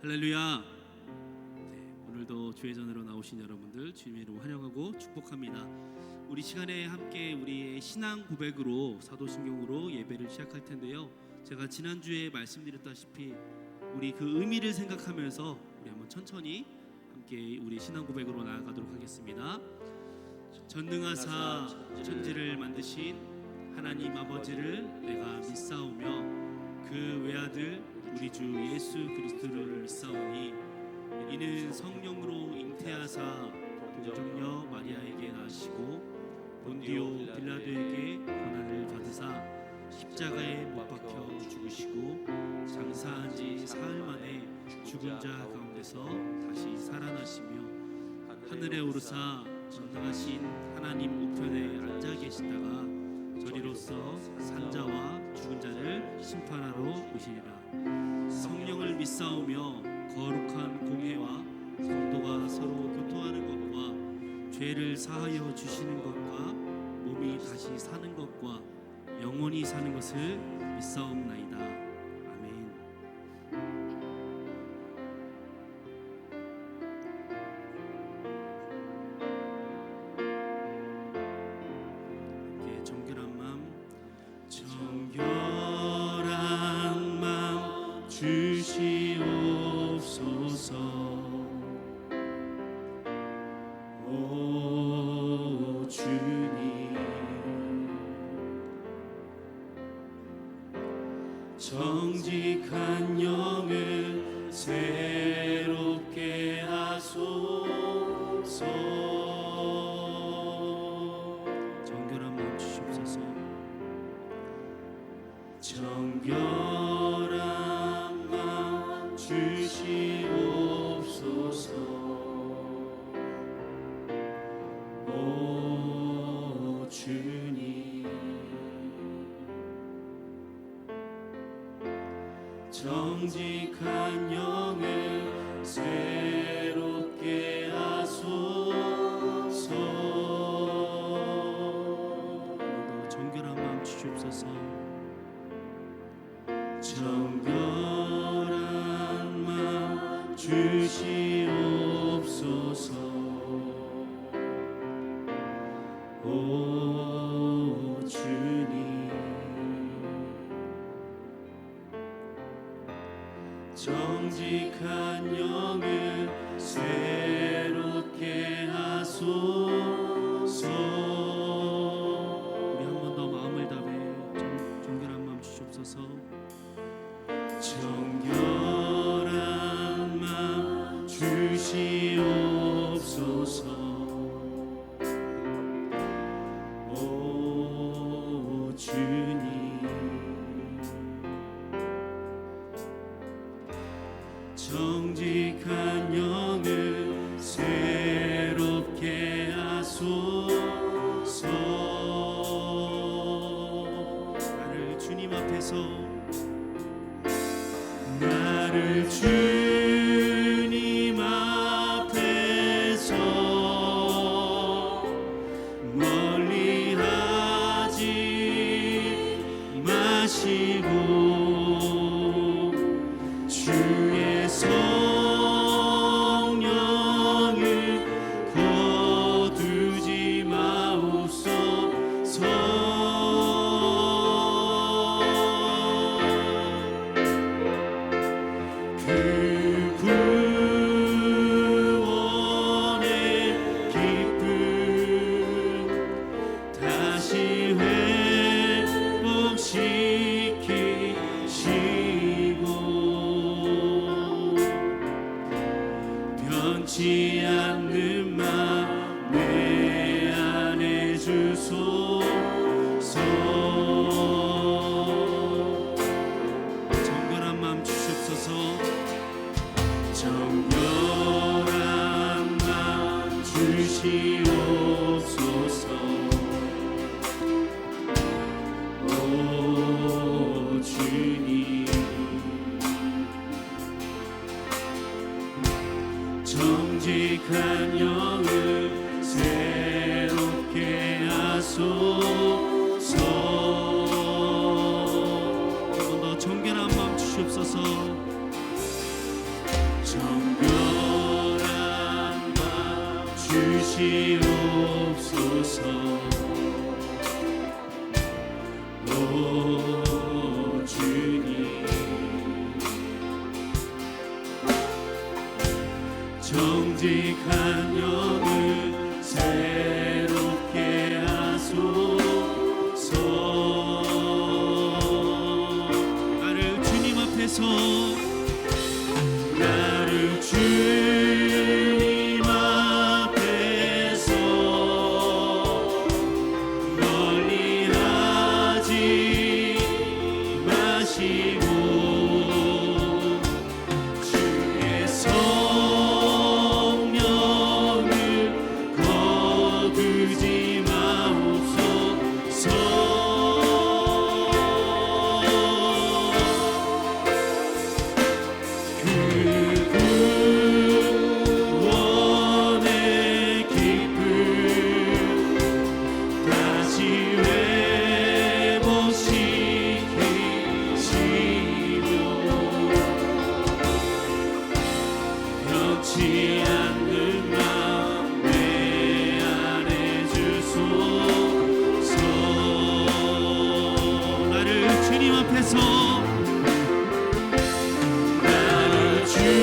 할렐루야. 오늘도 주의 전으로 나오신 여러분들 주님의 이름으로 환영하고 축복합니다. 우리 시간에 함께 우리의 신앙 고백으로 사도신경으로 예배를 시작할 텐데요. 제가 지난주에 말씀드렸다시피 우리 그 의미를 생각하면서 우리 한번 천천히 함께 우리 신앙 고백으로 나아가도록 하겠습니다. 전능하사 천지를 만드신 하나님 아버지를 내가 믿사오며 그 외아들 우리 주 예수 그리스도를 믿사오니 이는 성령으로 잉태하사 동정녀 마리아에게 나시고 본디오 빌라도에게 고난을 받으사 십자가에 못 박혀 죽으시고 장사한 지 사흘 만에 죽은 자 가운데서 다시 살아나시며 하늘에 오르사 전능하신 하나님 우편에 앉아 계시다가 저리로서 산자와 죽은 자를 심판하러 오시리라. 성령을 믿사오며 거룩한 공회와 성도가 서로 교통하는 것과 죄를 사하여 주시는 것과 몸이 다시 사는 것과 영원히 사는 것을 믿사옵나이다. 아멘. 함께 정결한 맘 주시옵소서. 오 주님, 정직한 영을 새롭게 하소서. 정결한 마음 주시옵소서. 정결한 마음 주시옵소서. 오 주님, 정직한 영을 새롭게 하소서. 정결한 마음 주시옵소서. 정결한 마음 주시옵소서. 오 주님, 정직한 영을 새롭게 하소서. 우리 한 번 더 마음을 다해 정결한 마음 주시옵소서. 정결한 마음 주시옵소서. 오 주님, 정직한 영을 새롭게 하소서. 나를 주님 앞에서 나를 주님 앞에서 멀리하지 마시고 주의 성령을 거두지 마옵소서. 그 구원의 기쁨 다시 회복시키시고 변치 않는 마음 내 안에 주소서. 정결한 마음 주시옵소서. 정결한 마음 주시옵소서. 오 주님, 정직한 영을 새롭게 하소서. 한 번 더 정결한 마음 주시옵소서. 정결한 맘 주시옵소서. 오 주님, 정직한 영을 새롭게 하소서. 나를 주님 앞에서 멀리하지 마시고 주의 성령을 거두지 마옵소서. 변치 않는 마음 내 안에 주소서. 나를 주님 앞에서 나를 주님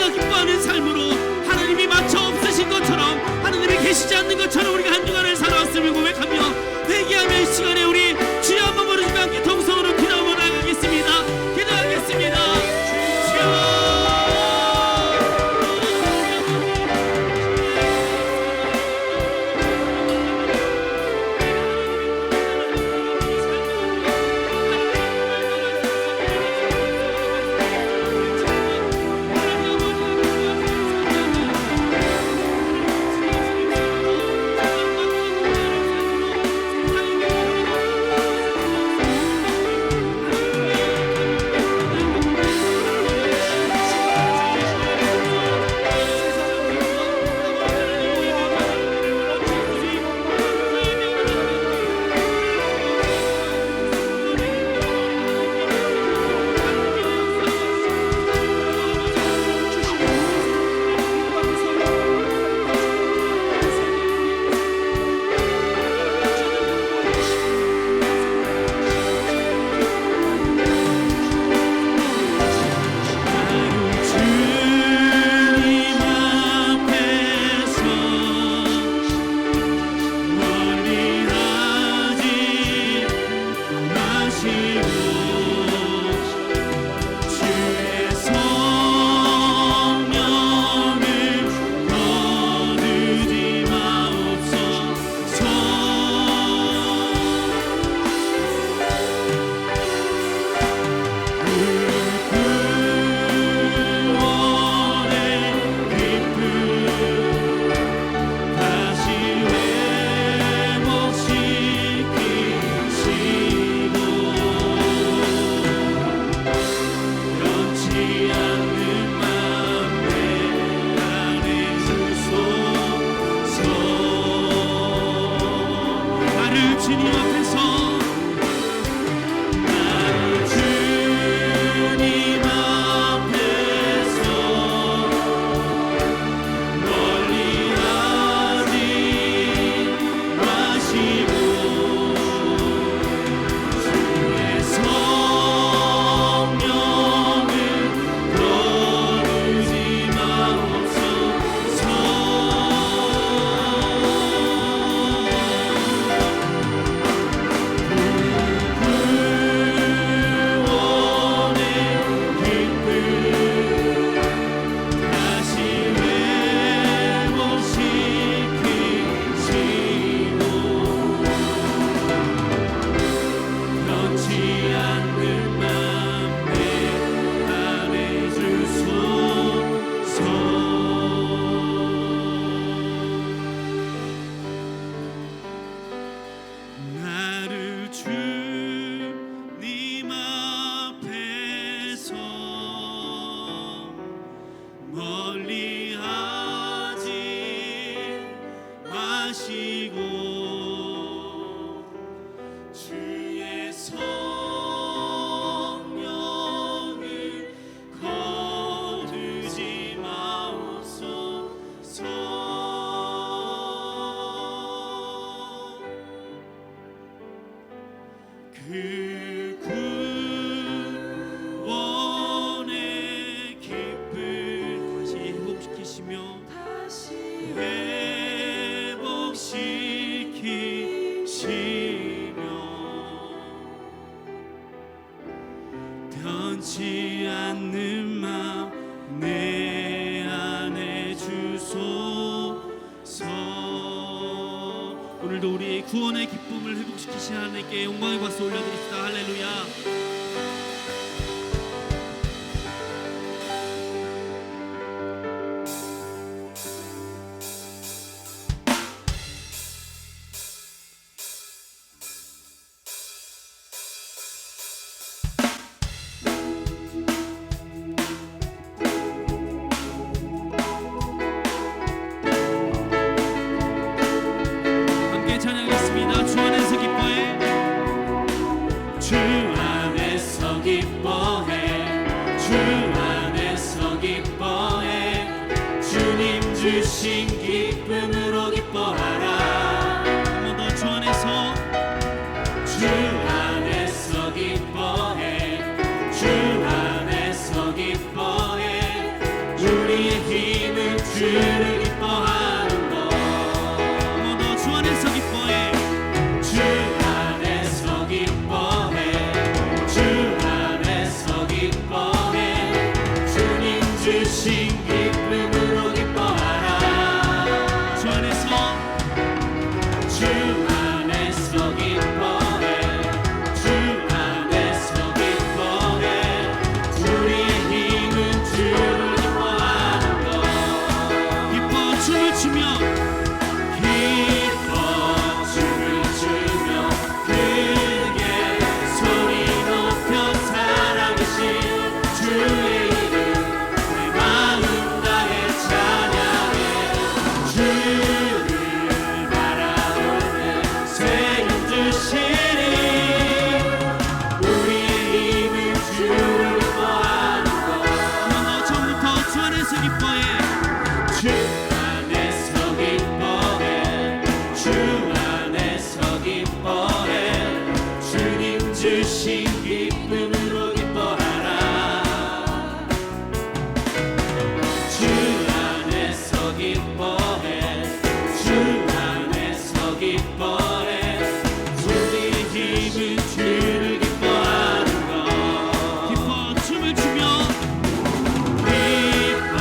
우리가 기뻐하는 삶으로 하나님이 마쳐 없으신 것처럼, 하나님이 계시지 않는 것처럼 우리가 한 주간을 살아왔음을 고백하며 회개하며 이 시간에 우리 주여 한번 부르시며 함께 통성으로 기도하며 나가겠습니다. 기도하겠습니다. 주여. 변치 않는 마음 내 안에 주소서. 오늘도 우리의 구원의 기쁨을 회복시키신 하나님께 영광의 박수 올려드립시다. 할렐루야. 주신 기쁨으로 기뻐하라. 한 번 더 주 안에서, 주 안에서 기뻐해. 주 안에서 기뻐해. 우리 주를 기뻐하는 것. 너 주 안에서 기뻐해. 주 안에서 기뻐해. 주 안에서 기뻐해. 주님 주신 기쁨으로 기뻐하라. 주 안에서 주 안에서 기뻐해. 주 안에서 기뻐해. 우리의 힘은 주를 기뻐하는 것. 기뻐 춤을 추며 기뻐 춤을 추며 크게 소리 높여 살아계신 주의 이름 내 마음 다해 찬양해. 주를 바라볼 때 새힘 주시니 우리의 힘은 주를 기뻐하는 것. 너 처음부터 주 안에서 기뻐해. 주 안에서 기뻐해. 주 안에서 기뻐해. 주님 주신 기쁨으로 기뻐하라. 주 안에서 기뻐해. 주 안에서 기뻐해. 우리의 힘은 주를 기뻐하는 것. 기뻐 춤을 추며 기뻐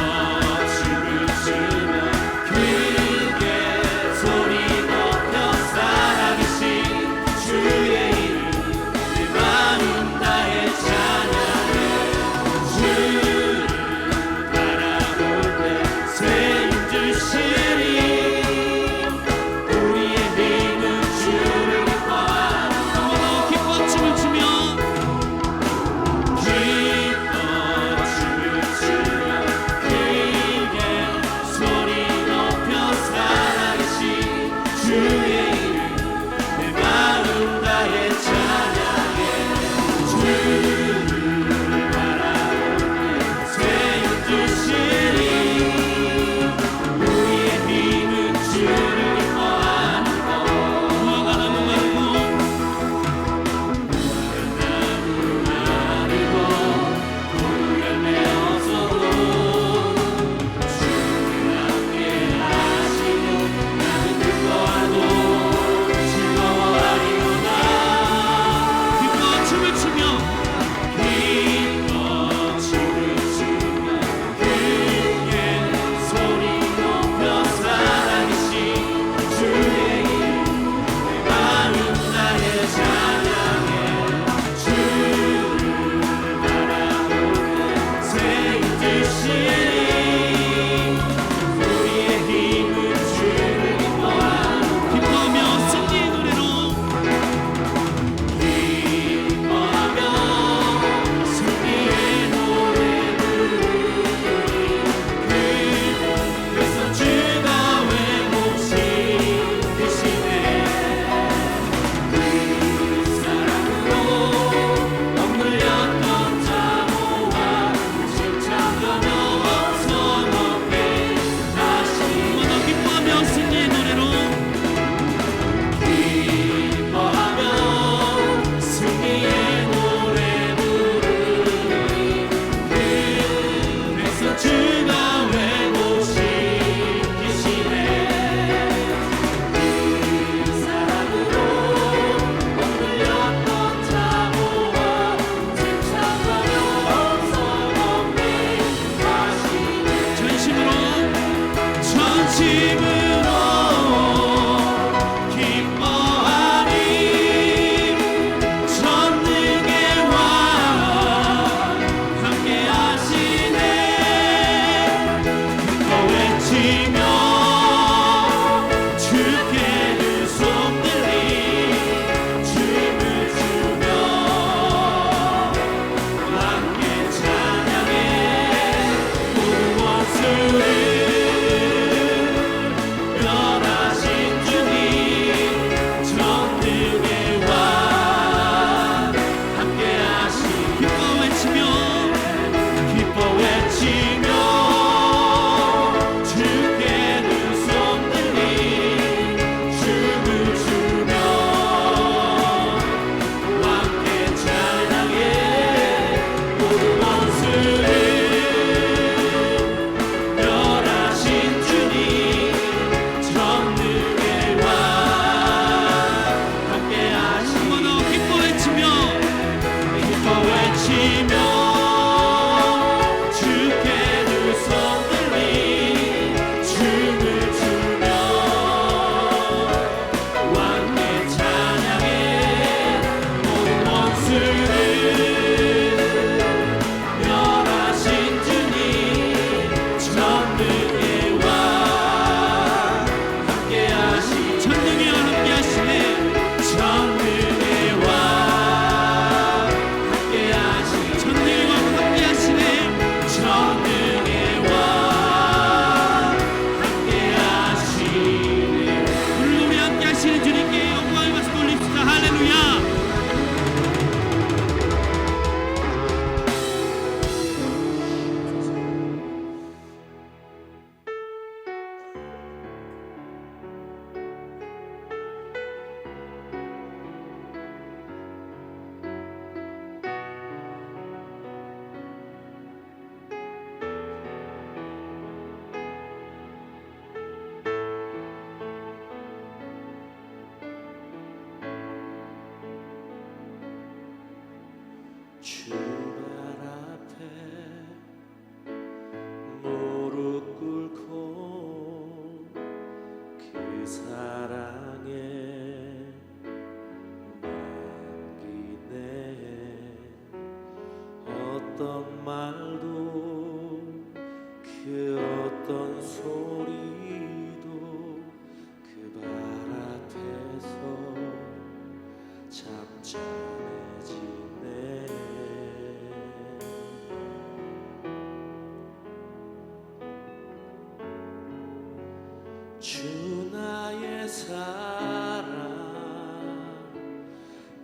주 나의 사랑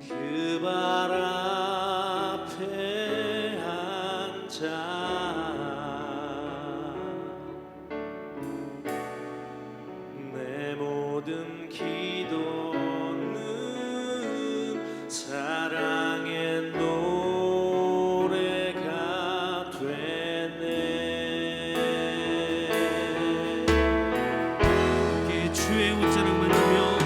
그 발 앞에 앉아 내 모든 기도는 사랑의 노래가 되네. 함께 주의 옷자락 만지며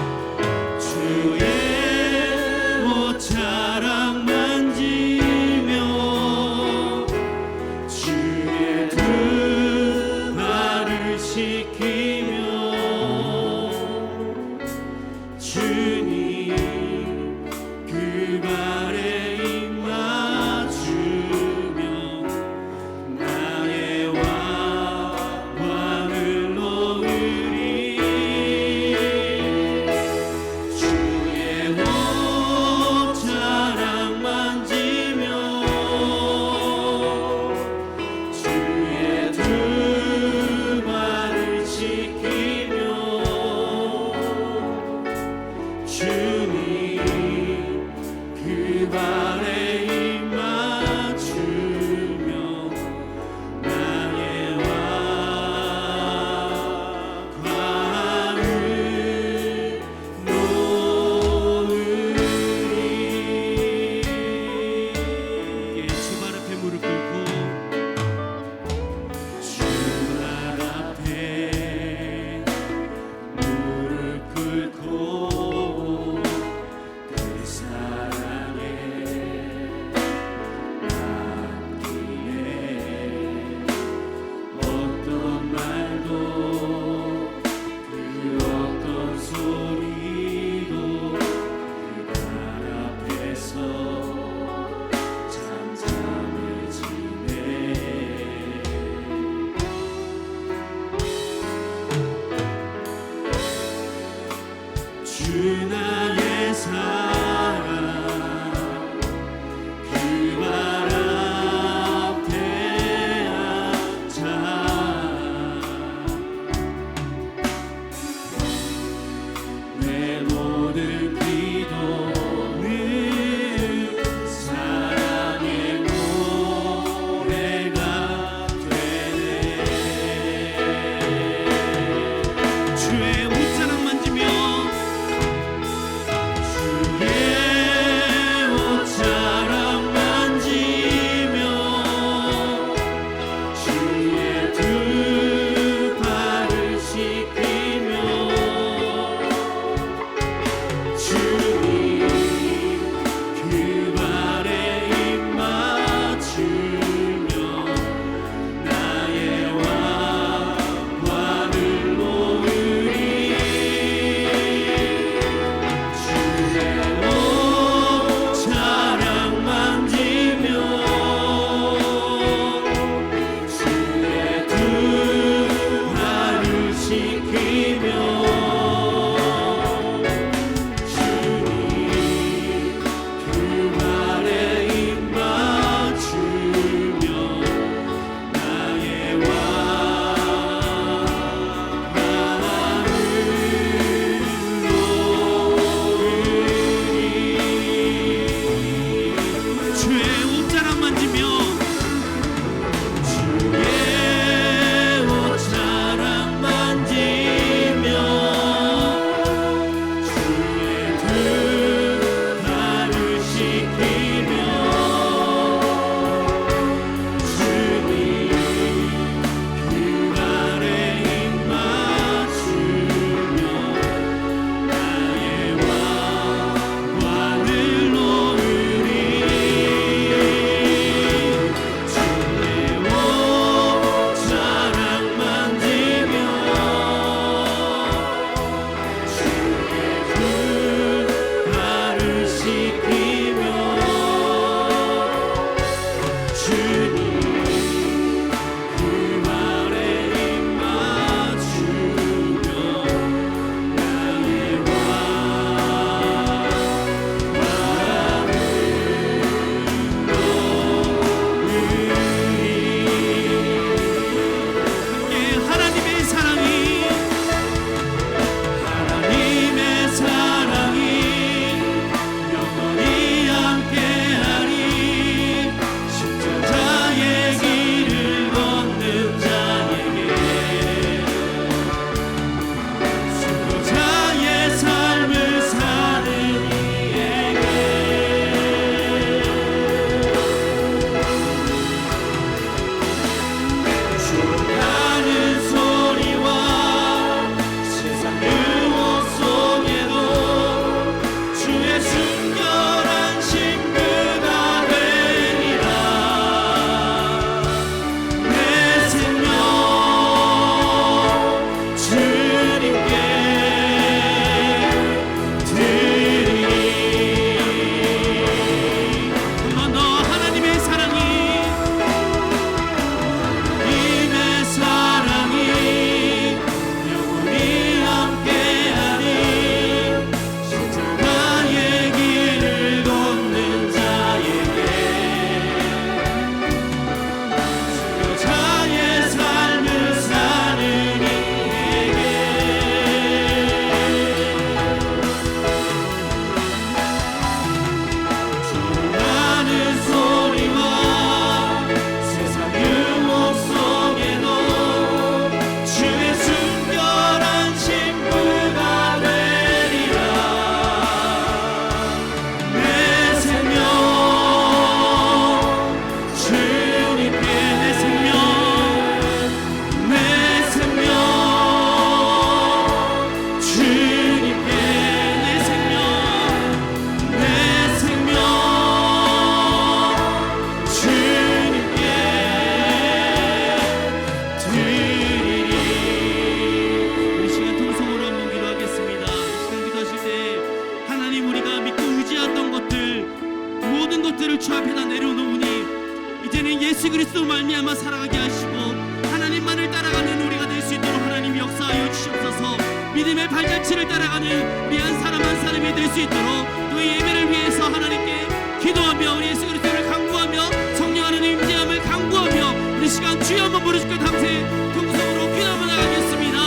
발자취를 따라가는 우리 한 사람 한 사람이 될 수 있도록 또 이 예배를 위해서 하나님께 기도하며 우리 예수 그리스도를 강구하며 성령 하나님 임재함을 강구하며 우리 시간 주여 한번 부르짖고 담세 통성으로 기도하며 나가겠습니다.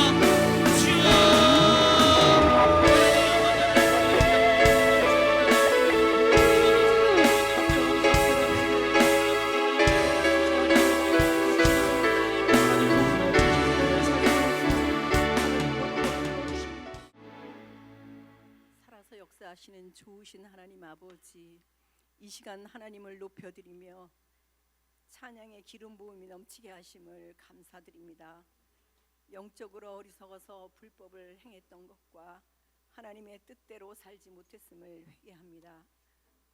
주여. 살아서 역사하시는 좋으신 하나님 아버지, 이 시간 하나님을 높여드리며 찬양의 기름 부음이 넘치게 하심을 감사드립니다. 영적으로 어리석어서 불법을 행했던 것과 하나님의 뜻대로 살지 못했음을 회개합니다.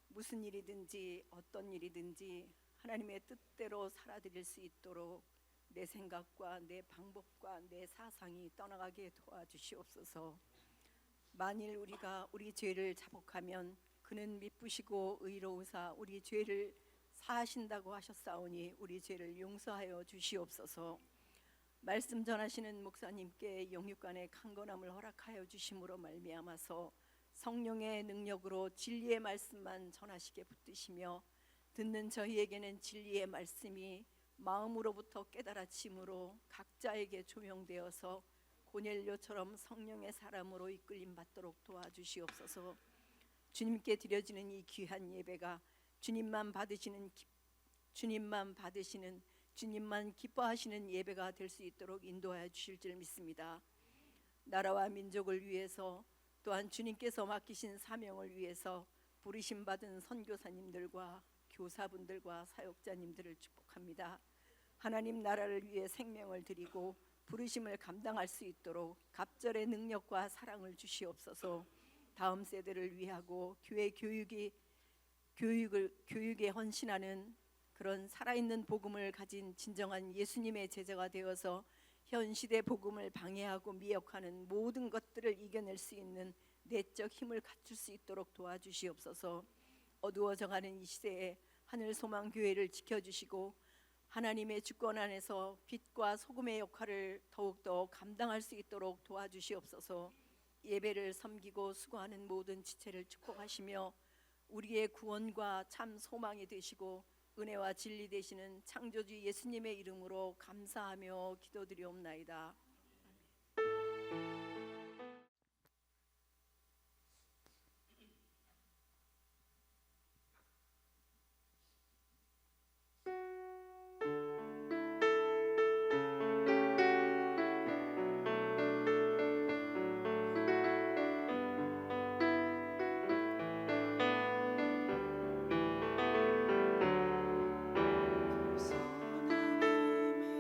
무슨 일이든지 어떤 일이든지 하나님의 뜻대로 살아드릴 수 있도록 내 생각과 내 방법과 내 사상이 떠나가게 도와주시옵소서. 만일 우리가 우리 죄를 자복하면 그는 미쁘시고 의로우사 우리 죄를 사하신다고 하셨사오니 우리 죄를 용서하여 주시옵소서. 말씀 전하시는 목사님께 영육간의 강건함을 허락하여 주심으로 말미암아서 성령의 능력으로 진리의 말씀만 전하시게 붙드시며 듣는 저희에게는 진리의 말씀이 마음으로부터 깨달아짐으로 각자에게 조명되어서 고넬료처럼 성령의 사람으로 이끌림 받도록 도와주시옵소서. 주님께 드려지는 이 귀한 예배가 주님만 기뻐하시는 예배가 될 수 있도록 인도하여 주실 줄 믿습니다. 나라와 민족을 위해서 또한 주님께서 맡기신 사명을 위해서 부르심 받은 선교사님들과 교사분들과 사역자님들을 축복합니다. 하나님 나라를 위해 생명을 드리고 부르심을 감당할 수 있도록 갑절의 능력과 사랑을 주시옵소서. 다음 세대를 위하고 교회 교육에 헌신하는 그런 살아있는 복음을 가진 진정한 예수님의 제자가 되어서 현 시대 복음을 방해하고 미혹하는 모든 것들을 이겨낼 수 있는 내적 힘을 갖출 수 있도록 도와주시옵소서. 어두워져가는 이 시대에 하늘소망교회를 지켜주시고 하나님의 주권 안에서 빛과 소금의 역할을 더욱더 감당할 수 있도록 도와주시옵소서. 예배를 섬기고 수고하는 모든 지체를 축복하시며 우리의 구원과 참 소망이 되시고 은혜와 진리 되시는 창조주 예수님의 이름으로 감사하며 기도드리옵나이다.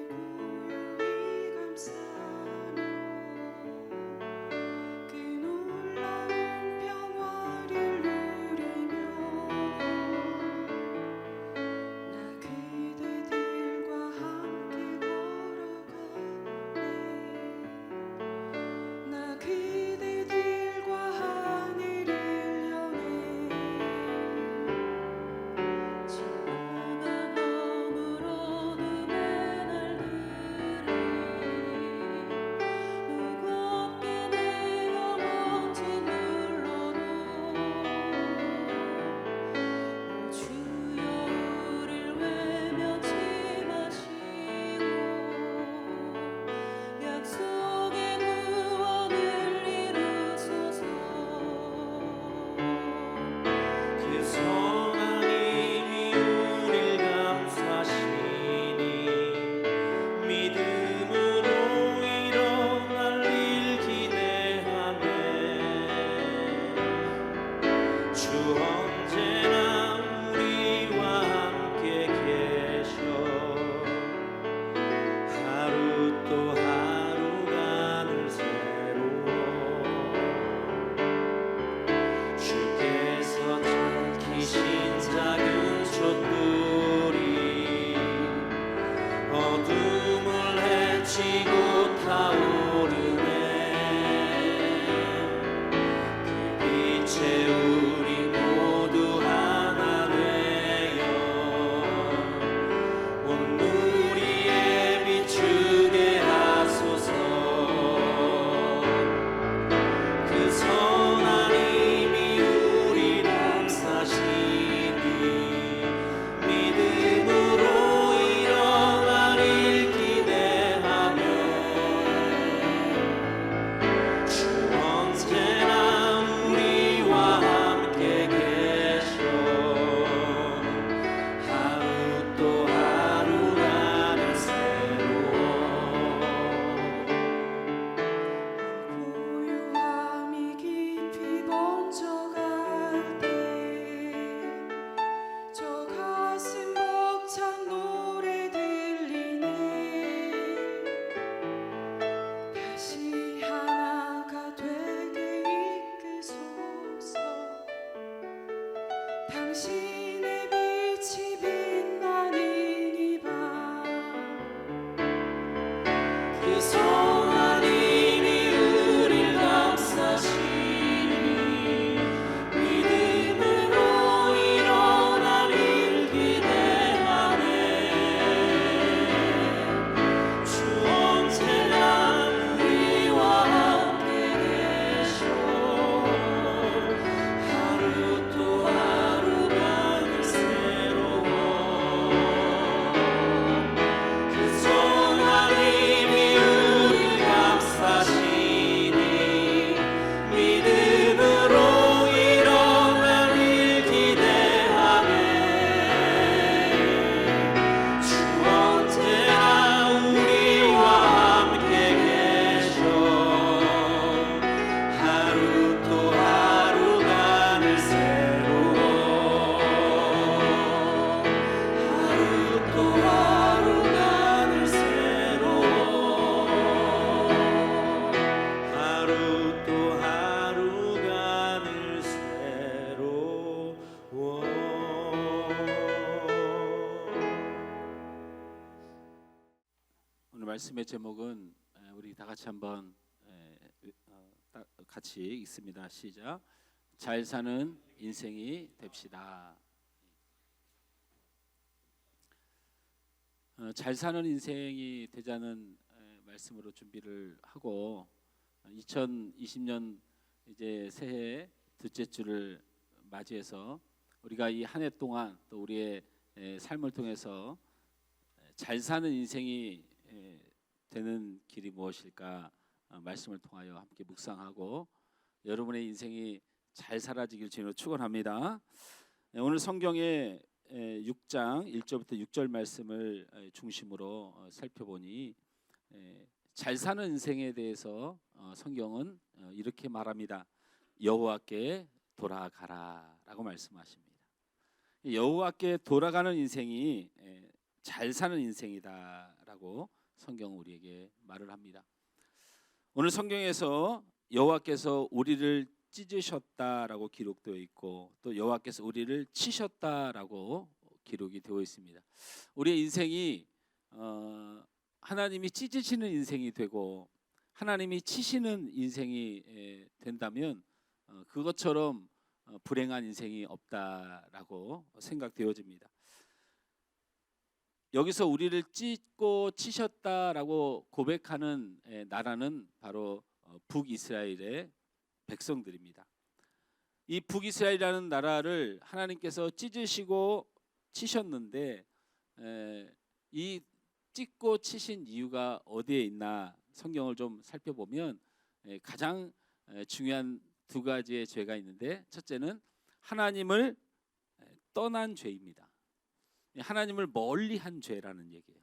선하님의 구유이 감사 말씀의 제목은 우리 다 같이 한번 같이 읽습니다. 시작. 잘 사는 인생이 됩시다. 잘 사는 인생이 되자는 말씀으로 준비를 하고 2020년 이제 새해 둘째 주를 맞이해서 우리가 이 한 해 동안 또 우리의 삶을 통해서 잘 사는 인생이 되는 길이 무엇일까 말씀을 통하여 함께 묵상하고 여러분의 인생이 잘 살아지길 주님으로 축원합니다. 오늘 성경의 6장 1절부터 6절 말씀을 중심으로 살펴보니 잘 사는 인생에 대해서 성경은 이렇게 말합니다. 여호와께 돌아가라라고 말씀하십니다. 여호와께 돌아가는 인생이 잘 사는 인생이다라고 성경은 우리에게 말을 합니다. 오늘 성경에서 여호와께서 우리를 찢으셨다라고 기록되어 있고 또 여호와께서 우리를 치셨다라고 기록이 되어 있습니다. 우리의 인생이 하나님이 찢으시는 인생이 되고 하나님이 치시는 인생이 된다면 그것처럼 불행한 인생이 없다라고 생각되어집니다. 여기서 우리를 찢고 치셨다라고 고백하는 나라는 바로 북이스라엘의 백성들입니다. 이 북이스라엘이라는 나라를 하나님께서 찢으시고 치셨는데 이 찢고 치신 이유가 어디에 있나 성경을 좀 살펴보면 가장 중요한 두 가지의 죄가 있는데 첫째는 하나님을 떠난 죄입니다. 하나님을 멀리한 죄라는 얘기예요.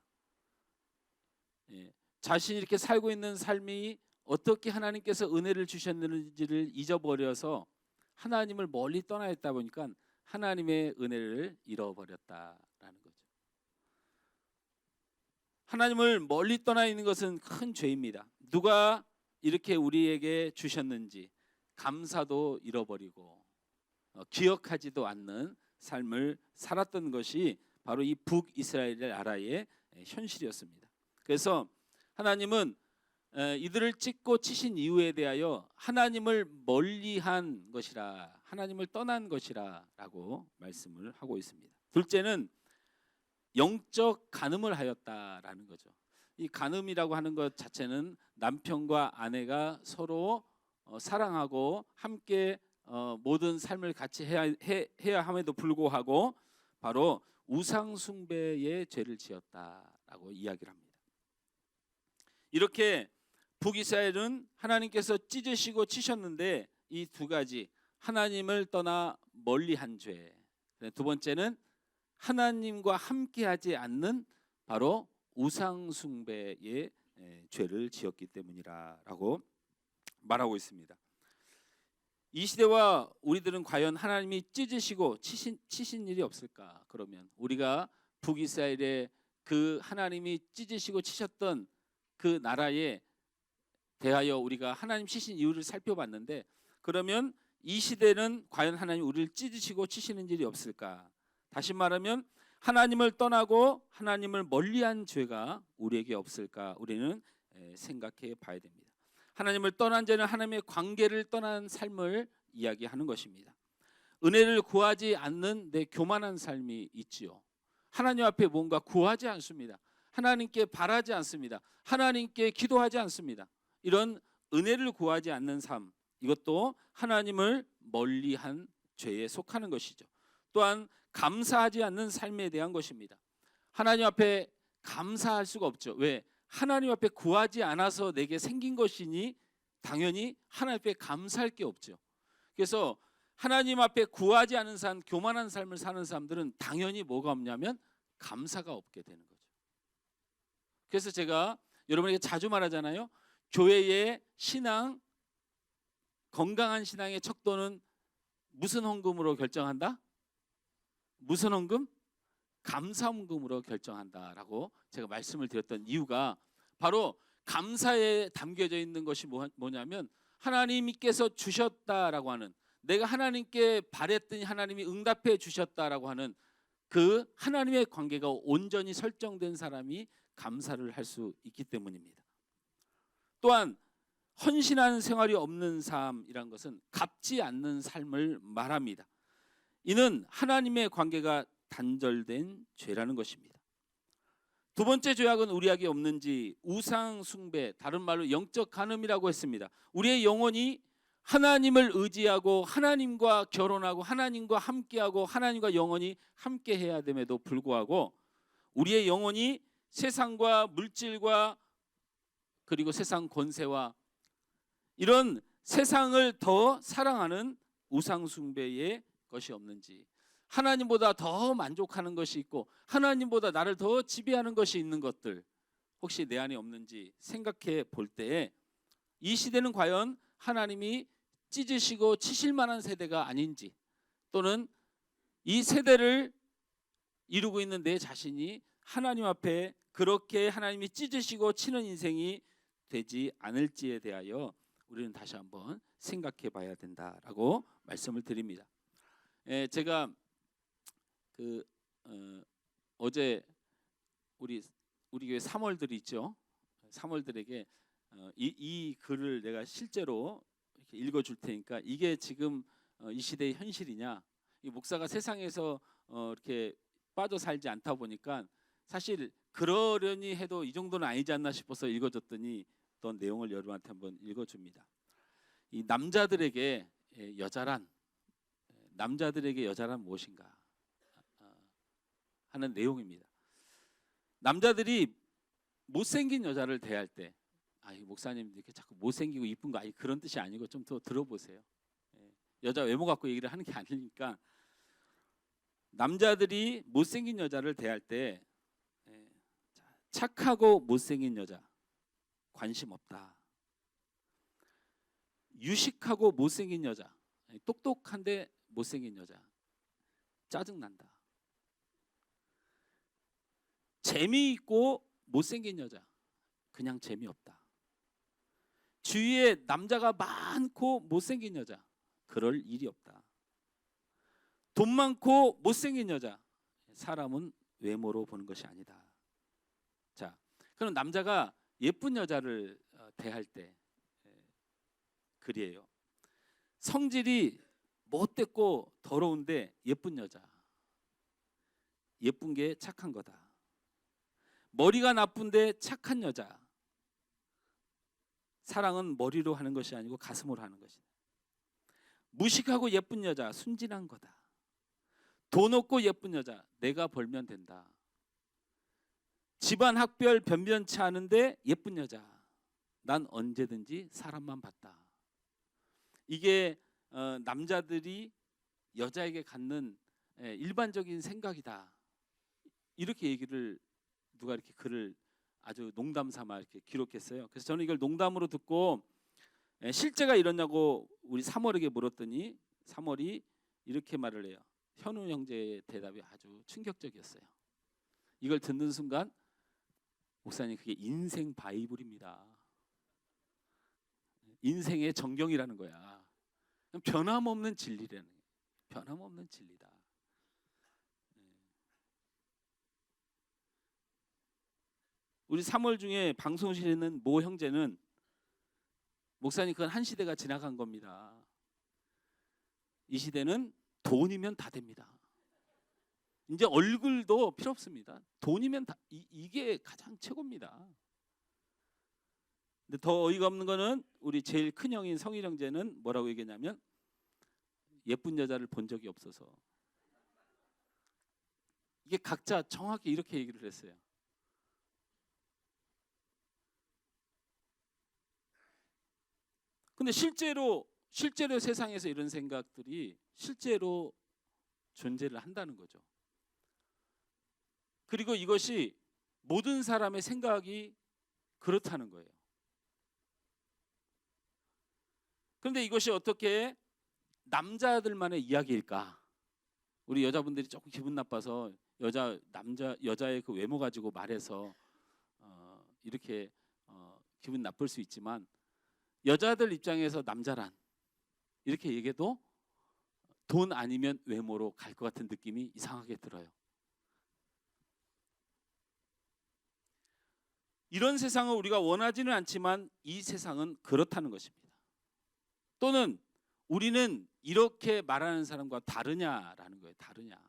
자신이 이렇게 살고 있는 삶이 어떻게 하나님께서 은혜를 주셨는지를 잊어버려서 하나님을 멀리 떠나 있다 보니까 하나님의 은혜를 잃어버렸다라는 거죠. 하나님을 멀리 떠나 있는 것은 큰 죄입니다. 누가 이렇게 우리에게 주셨는지 감사도 잃어버리고 기억하지도 않는 삶을 살았던 것이 바로 이 북이스라엘 나라의 현실이었습니다. 그래서 하나님은 이들을 찢고 치신 이유에 대하여 하나님을 멀리한 것이라, 하나님을 떠난 것이라라고 말씀을 하고 있습니다. 둘째는 영적 간음을 하였다라는 거죠. 이 간음이라고 하는 것 자체는 남편과 아내가 서로 사랑하고 함께 모든 삶을 같이 해야 함에도 불구하고 바로 우상 숭배의 죄를 지었다라고 이야기를 합니다. 이렇게 북이스라엘은 하나님께서 찢으시고 치셨는데 이 두 가지 하나님을 떠나 멀리한 죄, 두 번째는 하나님과 함께하지 않는 바로 우상 숭배의 죄를 지었기 때문이라고 말하고 있습니다. 이 시대와 우리들은 과연 하나님이 찢으시고 치신 일이 없을까? 그러면 우리가 북이스라엘의 그 하나님이 찢으시고 치셨던 그 나라에 대하여 우리가 하나님 치신 이유를 살펴봤는데 그러면 이 시대는 과연 하나님 우리를 찢으시고 치시는 일이 없을까? 다시 말하면 하나님을 떠나고 하나님을 멀리한 죄가 우리에게 없을까? 우리는 생각해 봐야 됩니다. 하나님을 떠난 죄는 하나님의 관계를 떠난 삶을 이야기하는 것입니다. 은혜를 구하지 않는 내 교만한 삶이 있지요. 하나님 앞에 뭔가 구하지 않습니다. 하나님께 바라지 않습니다. 하나님께 기도하지 않습니다. 이런 은혜를 구하지 않는 삶, 이것도 하나님을 멀리한 죄에 속하는 것이죠. 또한 감사하지 않는 삶에 대한 것입니다. 하나님 앞에 감사할 수가 없죠. 왜? 하나님 앞에 구하지 않아서 내게 생긴 것이니 당연히 하나님 앞에 감사할 게 없죠. 그래서 하나님 앞에 구하지 않은 삶, 교만한 삶을 사는 사람들은 당연히 뭐가 없냐면 감사가 없게 되는 거죠. 그래서 제가 여러분에게 자주 말하잖아요. 교회의 신앙, 건강한 신앙의 척도는 무슨 헌금으로 결정한다? 무슨 헌금? 감사 헌금으로 결정한다라고 제가 말씀을 드렸던 이유가 바로 감사에 담겨져 있는 것이 뭐냐면 하나님께서 주셨다라고 하는, 내가 하나님께 바랬더니 하나님이 응답해 주셨다라고 하는 그 하나님의 관계가 온전히 설정된 사람이 감사를 할 수 있기 때문입니다. 또한 헌신하는 생활이 없는 삶이란 것은 갚지 않는 삶을 말합니다. 이는 하나님의 관계가 단절된 죄라는 것입니다. 두 번째 죄악은 우리에게 없는지 우상 숭배, 다른 말로 영적 간음이라고 했습니다. 우리의 영혼이 하나님을 의지하고 하나님과 결혼하고 하나님과 함께하고 하나님과 영원히 함께해야 됨에도 불구하고 우리의 영혼이 세상과 물질과 그리고 세상 권세와 이런 세상을 더 사랑하는 우상 숭배의 것이 없는지, 하나님보다 더 만족하는 것이 있고 하나님보다 나를 더 지배하는 것이 있는 것들 혹시 내 안에 없는지 생각해 볼 때에 이 시대는 과연 하나님이 찢으시고 치실 만한 세대가 아닌지, 또는 이 세대를 이루고 있는 내 자신이 하나님 앞에 그렇게 하나님이 찢으시고 치는 인생이 되지 않을지에 대하여 우리는 다시 한번 생각해 봐야 된다라고 말씀을 드립니다. 제가 어제 우리 교회 사모들이 있죠. 사모들에게 이 글을 내가 실제로 이렇게 읽어줄 테니까 이게 지금 이 시대의 현실이냐, 이 목사가 세상에서 이렇게 빠져 살지 않다 보니까 사실 그러려니 해도 이 정도는 아니지 않나 싶어서 읽어줬더니 어떤 내용을 여러분한테 한번 읽어줍니다. 이 남자들에게 여자란 무엇인가 하는 내용입니다. 남자들이 못생긴 여자를 대할 때, 이 목사님 이렇게 자꾸 못생기고 이쁜 거 그런 뜻이 아니고 좀 더 들어보세요. 여자 외모 갖고 얘기를 하는 게 아니니까 남자들이 못생긴 여자를 대할 때 착하고 못생긴 여자 관심 없다. 유식하고 못생긴 여자, 똑똑한데 못생긴 여자 짜증난다. 재미있고 못생긴 여자 그냥 재미없다. 주위에 남자가 많고 못생긴 여자 그럴 일이 없다. 돈 많고 못생긴 여자 사람은 외모로 보는 것이 아니다. 자, 그럼 남자가 예쁜 여자를 대할 때 그리에요. 성질이 못됐고 더러운데 예쁜 여자, 예쁜 게 착한 거다. 머리가 나쁜데 착한 여자, 사랑은 머리로 하는 것이 아니고 가슴으로 하는 것이다. 무식하고 예쁜 여자, 순진한 거다. 돈 없고 예쁜 여자, 내가 벌면 된다. 집안 학별 변변치 않은데 예쁜 여자, 난 언제든지 사람만 봤다. 이게 남자들이 여자에게 갖는 일반적인 생각이다. 이렇게 얘기를 누가 이렇게 글을 아주 농담 삼아 이렇게 기록했어요. 그래서 저는 이걸 농담으로 듣고 실제가 이러냐고 우리 사월에게 물었더니 사월이 이렇게 말을 해요. 현우 형제의 대답이 아주 충격적이었어요. 이걸 듣는 순간 목사님 그게 인생 바이블입니다. 인생의 정경이라는 거야. 변함없는 진리라는 거예요. 변함없는 진리다. 우리 3월 중에 방송실에 있는 모 형제는 목사님 그건 한 시대가 지나간 겁니다. 이 시대는 돈이면 다 됩니다. 이제 얼굴도 필요 없습니다. 돈이면 다 이게 가장 최고입니다. 근데 더 어이가 없는 거는 우리 제일 큰 형인 성일 형제는 뭐라고 얘기했냐면 예쁜 여자를 본 적이 없어서. 이게 각자 정확히 이렇게 얘기를 했어요. 근데 실제로 세상에서 이런 생각들이 실제로 존재를 한다는 거죠. 그리고 이것이 모든 사람의 생각이 그렇다는 거예요. 그런데 이것이 어떻게 남자들만의 이야기일까? 우리 여자분들이 조금 기분 나빠서 여자의 그 외모 가지고 말해서 이렇게 기분 나쁠 수 있지만 여자들 입장에서 남자란 이렇게 얘기해도 돈 아니면 외모로 갈 것 같은 느낌이 이상하게 들어요. 이런 세상을 우리가 원하지는 않지만 이 세상은 그렇다는 것입니다. 또는 우리는 이렇게 말하는 사람과 다르냐라는 거예요. 다르냐.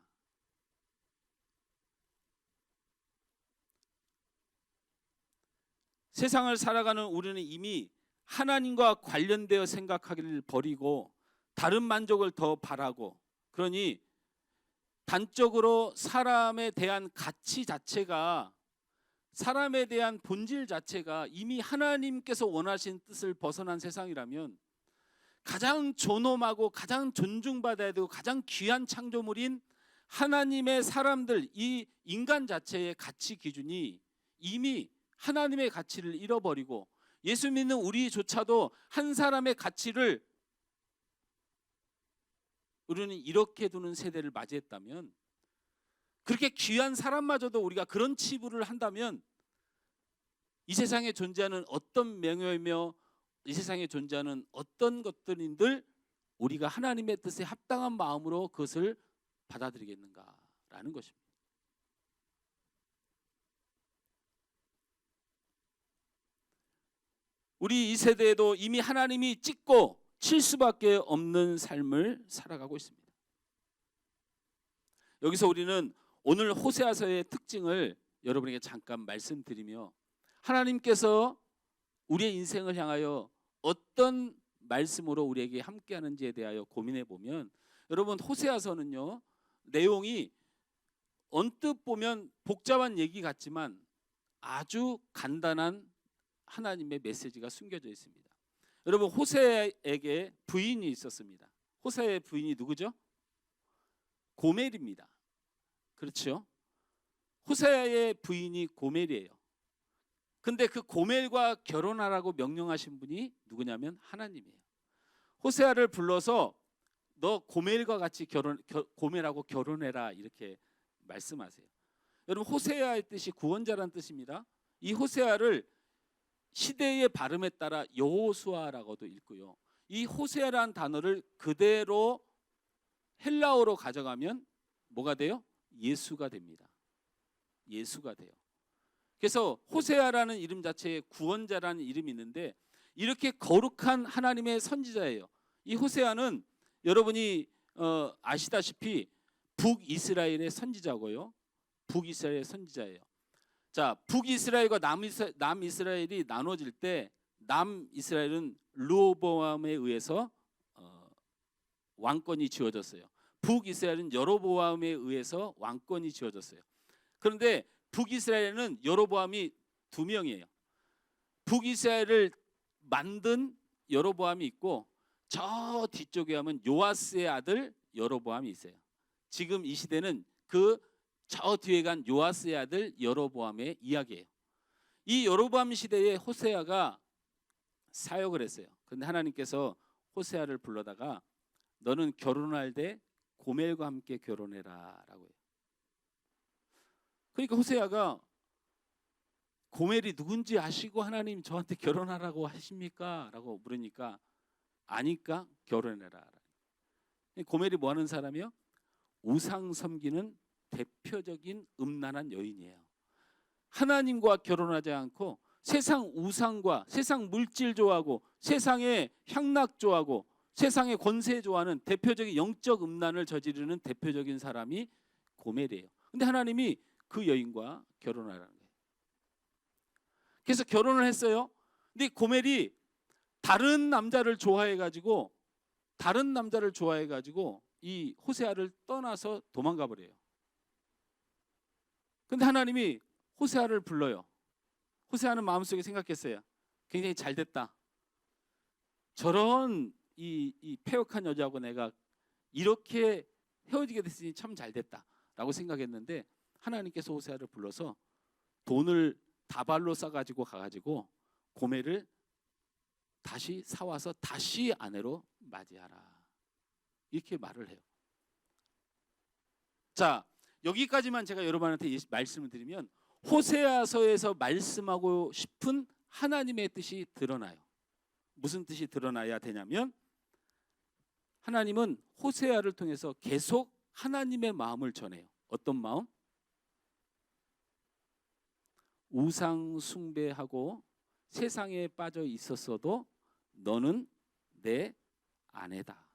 세상을 살아가는 우리는 이미 하나님과 관련되어 생각하기를 버리고 다른 만족을 더 바라고, 그러니 단적으로 사람에 대한 가치 자체가, 사람에 대한 본질 자체가 이미 하나님께서 원하신 뜻을 벗어난 세상이라면 가장 존엄하고 가장 존중받아야 되고 가장 귀한 창조물인 하나님의 사람들, 이 인간 자체의 가치 기준이 이미 하나님의 가치를 잃어버리고 예수 믿는 우리조차도 한 사람의 가치를 우리는 이렇게 두는 세대를 맞이했다면, 그렇게 귀한 사람마저도 우리가 그런 치부를 한다면 이 세상에 존재하는 어떤 명예며 이 세상에 존재하는 어떤 것들인들 우리가 하나님의 뜻에 합당한 마음으로 그것을 받아들이겠는가라는 것입니다. 우리 이 세대에도 이미 하나님이 찍고 칠 수밖에 없는 삶을 살아가고 있습니다. 여기서 우리는 오늘 호세아서의 특징을 여러분에게 잠깐 말씀드리며 하나님께서 우리의 인생을 향하여 어떤 말씀으로 우리에게 함께하는지에 대하여 고민해 보면, 여러분 호세아서는요, 내용이 언뜻 보면 복잡한 얘기 같지만 아주 간단한 하나님의 메시지가 숨겨져 있습니다. 여러분 호세에게 부인이 있었습니다. 호세의 부인이 누구죠? 고멜입니다. 그렇죠? 호세의 부인이 고멜이에요. 근데 그 고멜과 결혼하라고 명령하신 분이 누구냐면 하나님이에요. 호세아를 불러서 너 고멜과 같이 고멜하고 결혼해라 이렇게 말씀하세요. 여러분 호세아의 뜻이 구원자라는 뜻입니다. 이 호세아를 시대의 발음에 따라 여호수아라고도 읽고요. 이 호세아라는 단어를 그대로 헬라어로 가져가면 뭐가 돼요? 예수가 됩니다. 예수가 돼요. 그래서 호세아라는 이름 자체에 구원자라는 이름이 있는데 이렇게 거룩한 하나님의 선지자예요. 이 호세아는 여러분이 아시다시피 북이스라엘의 선지자고요. 북이스라엘의 선지자예요. 자, 북이스라엘과 남이스라엘이 나눠질 때 남이스라엘은 르호보암에 의해서 왕권이 지어졌어요. 북이스라엘은 여로보암에 의해서 왕권이 지어졌어요. 그런데 북이스라엘은 여로보암이 2명이에요. 북이스라엘을 만든 여로보암이 있고 저 뒤쪽에 하면 요아스의 아들 여로보암이 있어요. 지금 이 시대는 그 저 뒤에 간 요아스의 아들 여로보암의 이야기예요. 이 여로보암 시대에 호세아가 사역을 했어요. 그런데 하나님께서 호세아를 불러다가 너는 결혼할 때 고멜과 함께 결혼해라 라고 해요. 그러니까 호세아가 고멜이 누군지 아시고 하나님 저한테 결혼하라고 하십니까? 라고 물으니까 아니까 결혼해라. 고멜이 뭐 하는 사람이요? 우상 섬기는 대표적인 음란한 여인이에요. 하나님과 결혼하지 않고 세상 우상과 세상 물질 좋아하고 세상의 향락 좋아하고 세상의 권세 좋아하는 대표적인 영적 음란을 저지르는 대표적인 사람이 고멜이에요. 근데 하나님이 그 여인과 결혼하라는 거예요. 그래서 결혼을 했어요. 근데 고멜이 다른 남자를 좋아해 가지고 이 호세아를 떠나서 도망가 버려요. 근데 하나님이 호세아를 불러요. 호세아는 마음속에 생각했어요. 굉장히 잘 됐다. 저런 이 패역한 여자하고 내가 이렇게 헤어지게 됐으니 참 잘 됐다라고 생각했는데 하나님께서 호세아를 불러서 돈을 다발로 싸가지고 가가지고 고멜을 다시 사와서 다시 아내로 맞이하라 이렇게 말을 해요. 자, 여기까지만 제가 여러분한테 말씀을 드리면 호세아서에서 말씀하고 싶은 하나님의 뜻이 드러나요. 무슨 뜻이 드러나야 되냐면 하나님은 호세아를 통해서 계속 하나님의 마음을 전해요. 어떤 마음? 우상 숭배하고 세상에 빠져 있었어도 너는 내 아내다.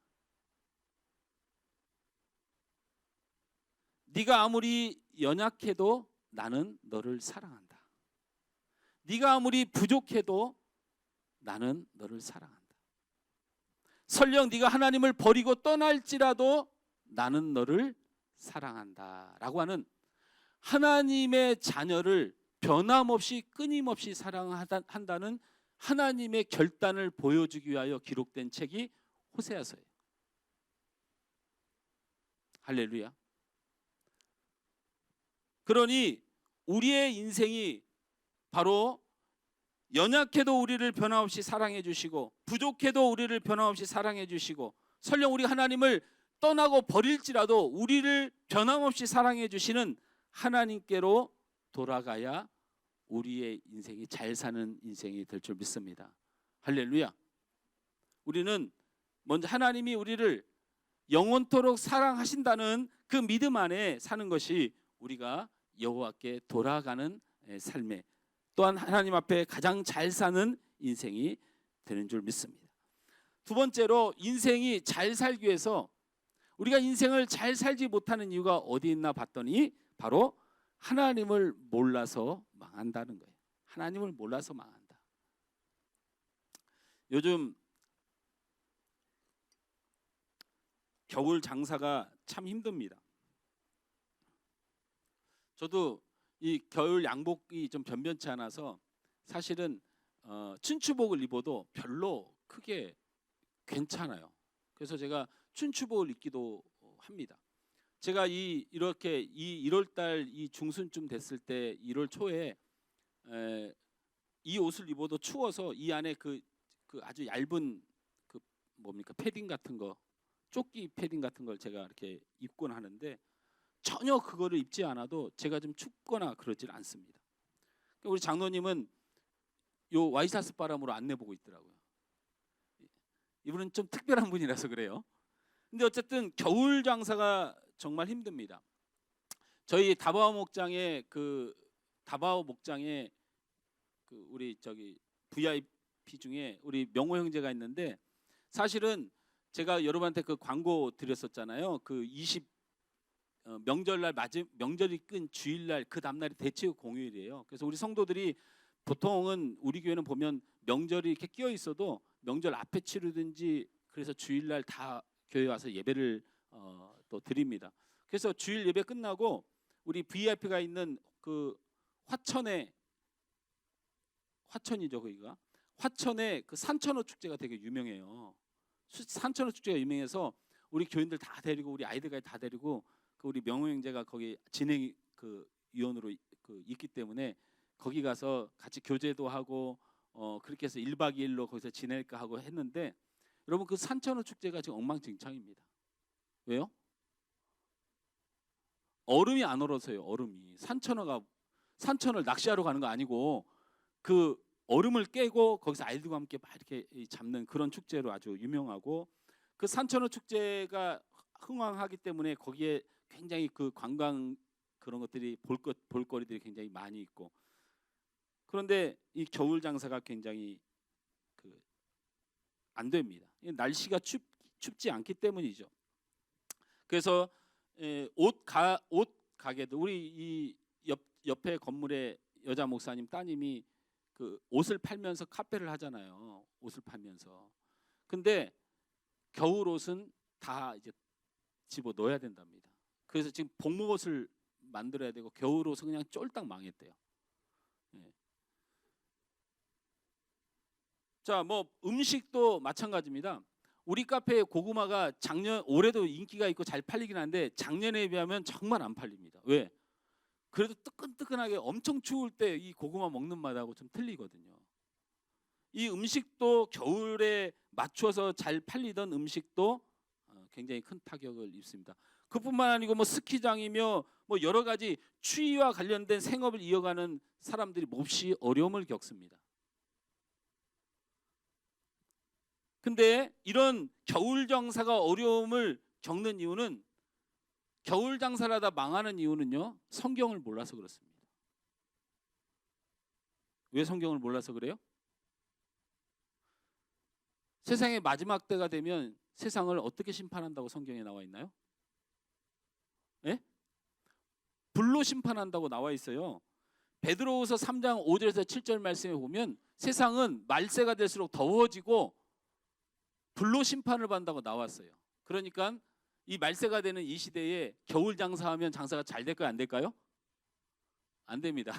네가 아무리 연약해도 나는 너를 사랑한다. 네가 아무리 부족해도 나는 너를 사랑한다. 설령 네가 하나님을 버리고 떠날지라도 나는 너를 사랑한다 라고 하는 하나님의 자녀를 변함없이 끊임없이 사랑한다는 하나님의 결단을 보여주기 위하여 기록된 책이 호세아서예요. 할렐루야. 그러니 우리의 인생이 바로 연약해도 우리를 변함없이 사랑해 주시고 부족해도 우리를 변함없이 사랑해 주시고 설령 우리 하나님을 떠나고 버릴지라도 우리를 변함없이 사랑해 주시는 하나님께로 돌아가야 우리의 인생이 잘 사는 인생이 될 줄 믿습니다. 할렐루야. 우리는 먼저 하나님이 우리를 영원토록 사랑하신다는 그 믿음 안에 사는 것이 우리가 여호와께 돌아가는 삶에 또한 하나님 앞에 가장 잘 사는 인생이 되는 줄 믿습니다. 두 번째로 인생이 잘 살기 위해서 우리가 인생을 잘 살지 못하는 이유가 어디 있나 봤더니 바로 하나님을 몰라서 망한다는 거예요. 하나님을 몰라서 망한다. 요즘 겨울 장사가 참 힘듭니다. 저도 이 겨울 양복이 좀 변변치 않아서 사실은 춘추복을 입어도 별로 크게 괜찮아요. 그래서 제가 춘추복을 입기도 합니다. 제가 이렇게 1월달 이 중순쯤 됐을 때 1월 초에 이 옷을 입어도 추워서 이 안에 그 아주 얇은 그 뭡니까 패딩 같은 거 조끼 패딩 같은 걸 제가 이렇게 입곤 하는데 전혀 그거를 입지 않아도 제가 좀 춥거나 그러질 않습니다. 우리 장로님은 요 와이셔츠 바람으로 안내 보고 있더라고요. 이분은 좀 특별한 분이라서 그래요. 근데 어쨌든 겨울 장사가 정말 힘듭니다. 저희 다바오 목장에 그 우리 저기 VIP 중에 우리 명호 형제가 있는데 사실은 제가 여러분한테 그 광고 드렸었잖아요. 그 명절날 명절이 끈 주일날 그 다음날이 대체육 공휴일이에요. 그래서 우리 성도들이 보통은 우리 교회는 보면 명절이 이렇게 끼어 있어도 명절 앞에 치르든지 그래서 주일날 다 교회 와서 예배를 또 드립니다. 그래서 주일 예배 끝나고 우리 VIP가 있는 그 화천이죠 거기가 화천에 그 산천어 축제가 되게 유명해요. 산천어 축제가 유명해서 우리 교인들 다 데리고 우리 아이들까지 다 데리고 그 우리 명호 형제가 거기 진행 그 위원으로 그 있기 때문에 거기 가서 같이 교제도 하고 그렇게 해서 1박 2일로 거기서 지낼까 하고 했는데 여러분 그 산천어 축제가 지금 엉망진창입니다. 왜요? 얼음이 안 얼어서요. 얼음이 산천어를 낚시하러 가는 거 아니고 그 얼음을 깨고 거기서 아이들과 함께 막 이렇게 잡는 그런 축제로 아주 유명하고 그 산천어 축제가 흥왕하기 때문에 거기에 굉장히 그 관광 그런 것들이 볼거리들이 굉장히 많이 있고 그런데 이 겨울 장사가 굉장히 안 됩니다. 날씨가 춥지 않기 때문이죠. 그래서 옷 가게도 우리 이 옆에 건물에 여자 목사님 따님이 그 옷을 팔면서 카페를 하잖아요. 옷을 팔면서. 근데 겨울 옷은 다 이제 집어 넣어야 된답니다. 그래서 지금 봄옷을 만들어야 되고 겨울 옷은 그냥 쫄딱 망했대요. 네. 자, 뭐 음식도 마찬가지입니다. 우리 카페에 고구마가 올해도 인기가 있고 잘 팔리긴 한데 작년에 비하면 정말 안 팔립니다. 왜? 그래도 뜨끈뜨끈하게 엄청 추울 때 이 고구마 먹는 맛하고 좀 틀리거든요. 이 음식도 겨울에 맞춰서 잘 팔리던 음식도 굉장히 큰 타격을 입습니다. 그뿐만 아니고 뭐 스키장이며 뭐 여러 가지 추위와 관련된 생업을 이어가는 사람들이 몹시 어려움을 겪습니다. 근데 이런 겨울 장사가 어려움을 겪는 이유는 겨울 장사를 하다 망하는 이유는요. 성경을 몰라서 그렇습니다. 왜 성경을 몰라서 그래요? 세상의 마지막 때가 되면 세상을 어떻게 심판한다고 성경에 나와 있나요? 예? 불로 심판한다고 나와 있어요. 베드로후서 3장 5절에서 7절 말씀에 보면 세상은 말세가 될수록 더워지고 불로 심판을 받는다고 나왔어요. 그러니까 이 말세가 되는 이 시대에 겨울 장사하면 장사가 잘 될까요? 안 될까요? 안 됩니다.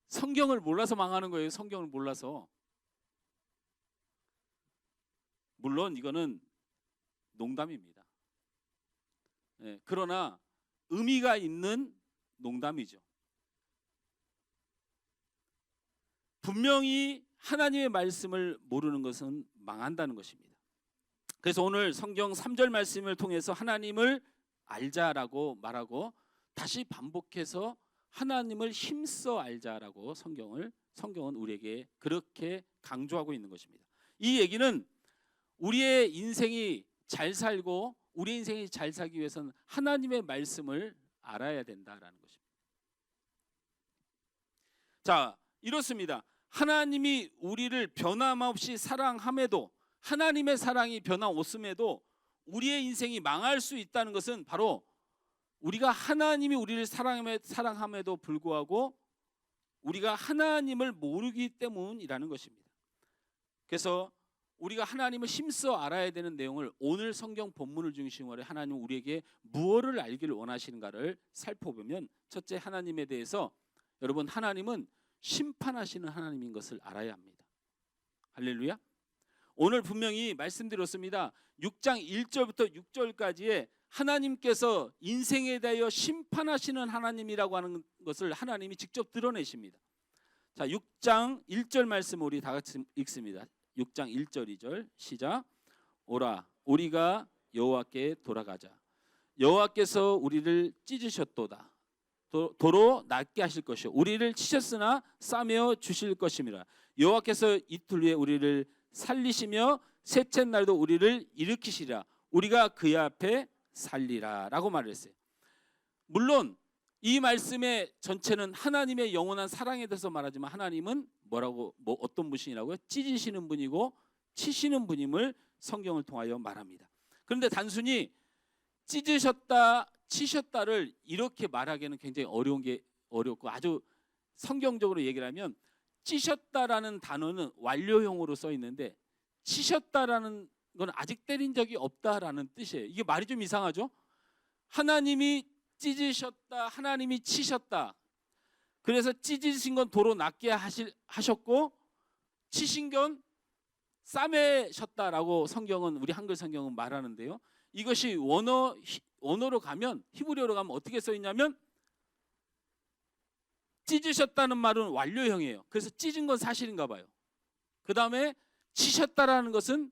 성경을 몰라서 망하는 거예요. 성경을 몰라서. 물론 이거는 농담입니다. 예, 그러나 의미가 있는 농담이죠. 분명히 하나님의 말씀을 모르는 것은 망한다는 것입니다. 그래서 오늘 성경 3절 말씀을 통해서 하나님을 알자라고 말하고 다시 반복해서 하나님을 힘써 알자라고 성경은 우리에게 그렇게 강조하고 있는 것입니다. 이 얘기는 우리의 인생이 잘 살고 우리 인생이 잘 살기 위해서는 하나님의 말씀을 알아야 된다라는 것입니다. 자, 이렇습니다. 하나님이 우리를 변함없이 사랑함에도 하나님의 사랑이 변함없음에도 우리의 인생이 망할 수 있다는 것은 바로 우리가 하나님이 우리를 사랑함에도 불구하고 우리가 하나님을 모르기 때문이라는 것입니다. 그래서 우리가 하나님을 힘써 알아야 되는 내용을 오늘 성경 본문을 중심으로 하나님은 우리에게 무엇을 알기를 원하시는가를 살펴보면 첫째, 하나님에 대해서 여러분, 하나님은 심판하시는 하나님인 것을 알아야 합니다. 할렐루야. 오늘 분명히 말씀드렸습니다. 6장 1절부터 6절까지에 하나님께서 인생에 대하여 심판하시는 하나님이라고 하는 것을 하나님이 직접 드러내십니다. 자, 6장 1절 말씀 우리 다 같이 읽습니다. 6장 1절 2절 시작. 오라 우리가 여호와께 돌아가자. 여호와께서 우리를 찢으셨도다. 도로 낫게 하실 것이요 우리를 치셨으나 싸매어 주실 것임이라. 여호와께서 이틀 후에 우리를 살리시며 셋째 날도 우리를 일으키시리라. 우리가 그의 앞에 살리라 라고 말을 했어요. 물론 이 말씀의 전체는 하나님의 영원한 사랑에 대해서 말하지만 하나님은 어떤 분이라고요? 찢으시는 분이고 치시는 분임을 성경을 통하여 말합니다. 그런데 단순히 찢으셨다 치셨다를 이렇게 말하기에는 굉장히 어렵고 아주 성경적으로 얘기를 하면 찢으셨다라는 단어는 완료형으로 써 있는데 치셨다라는 건 아직 때린 적이 없다라는 뜻이에요. 이게 말이 좀 이상하죠? 하나님이 찢으셨다, 하나님이 치셨다. 그래서 찢으신 건 도로 낫게 하셨고 치신 건 싸매셨다라고 성경은 우리 한글 성경은 말하는데요. 이것이 원어로 가면 히브리어로 가면 어떻게 써 있냐면 찢으셨다는 말은 완료형이에요. 그래서 찢은 건 사실인가 봐요. 그 다음에 치셨다라는 것은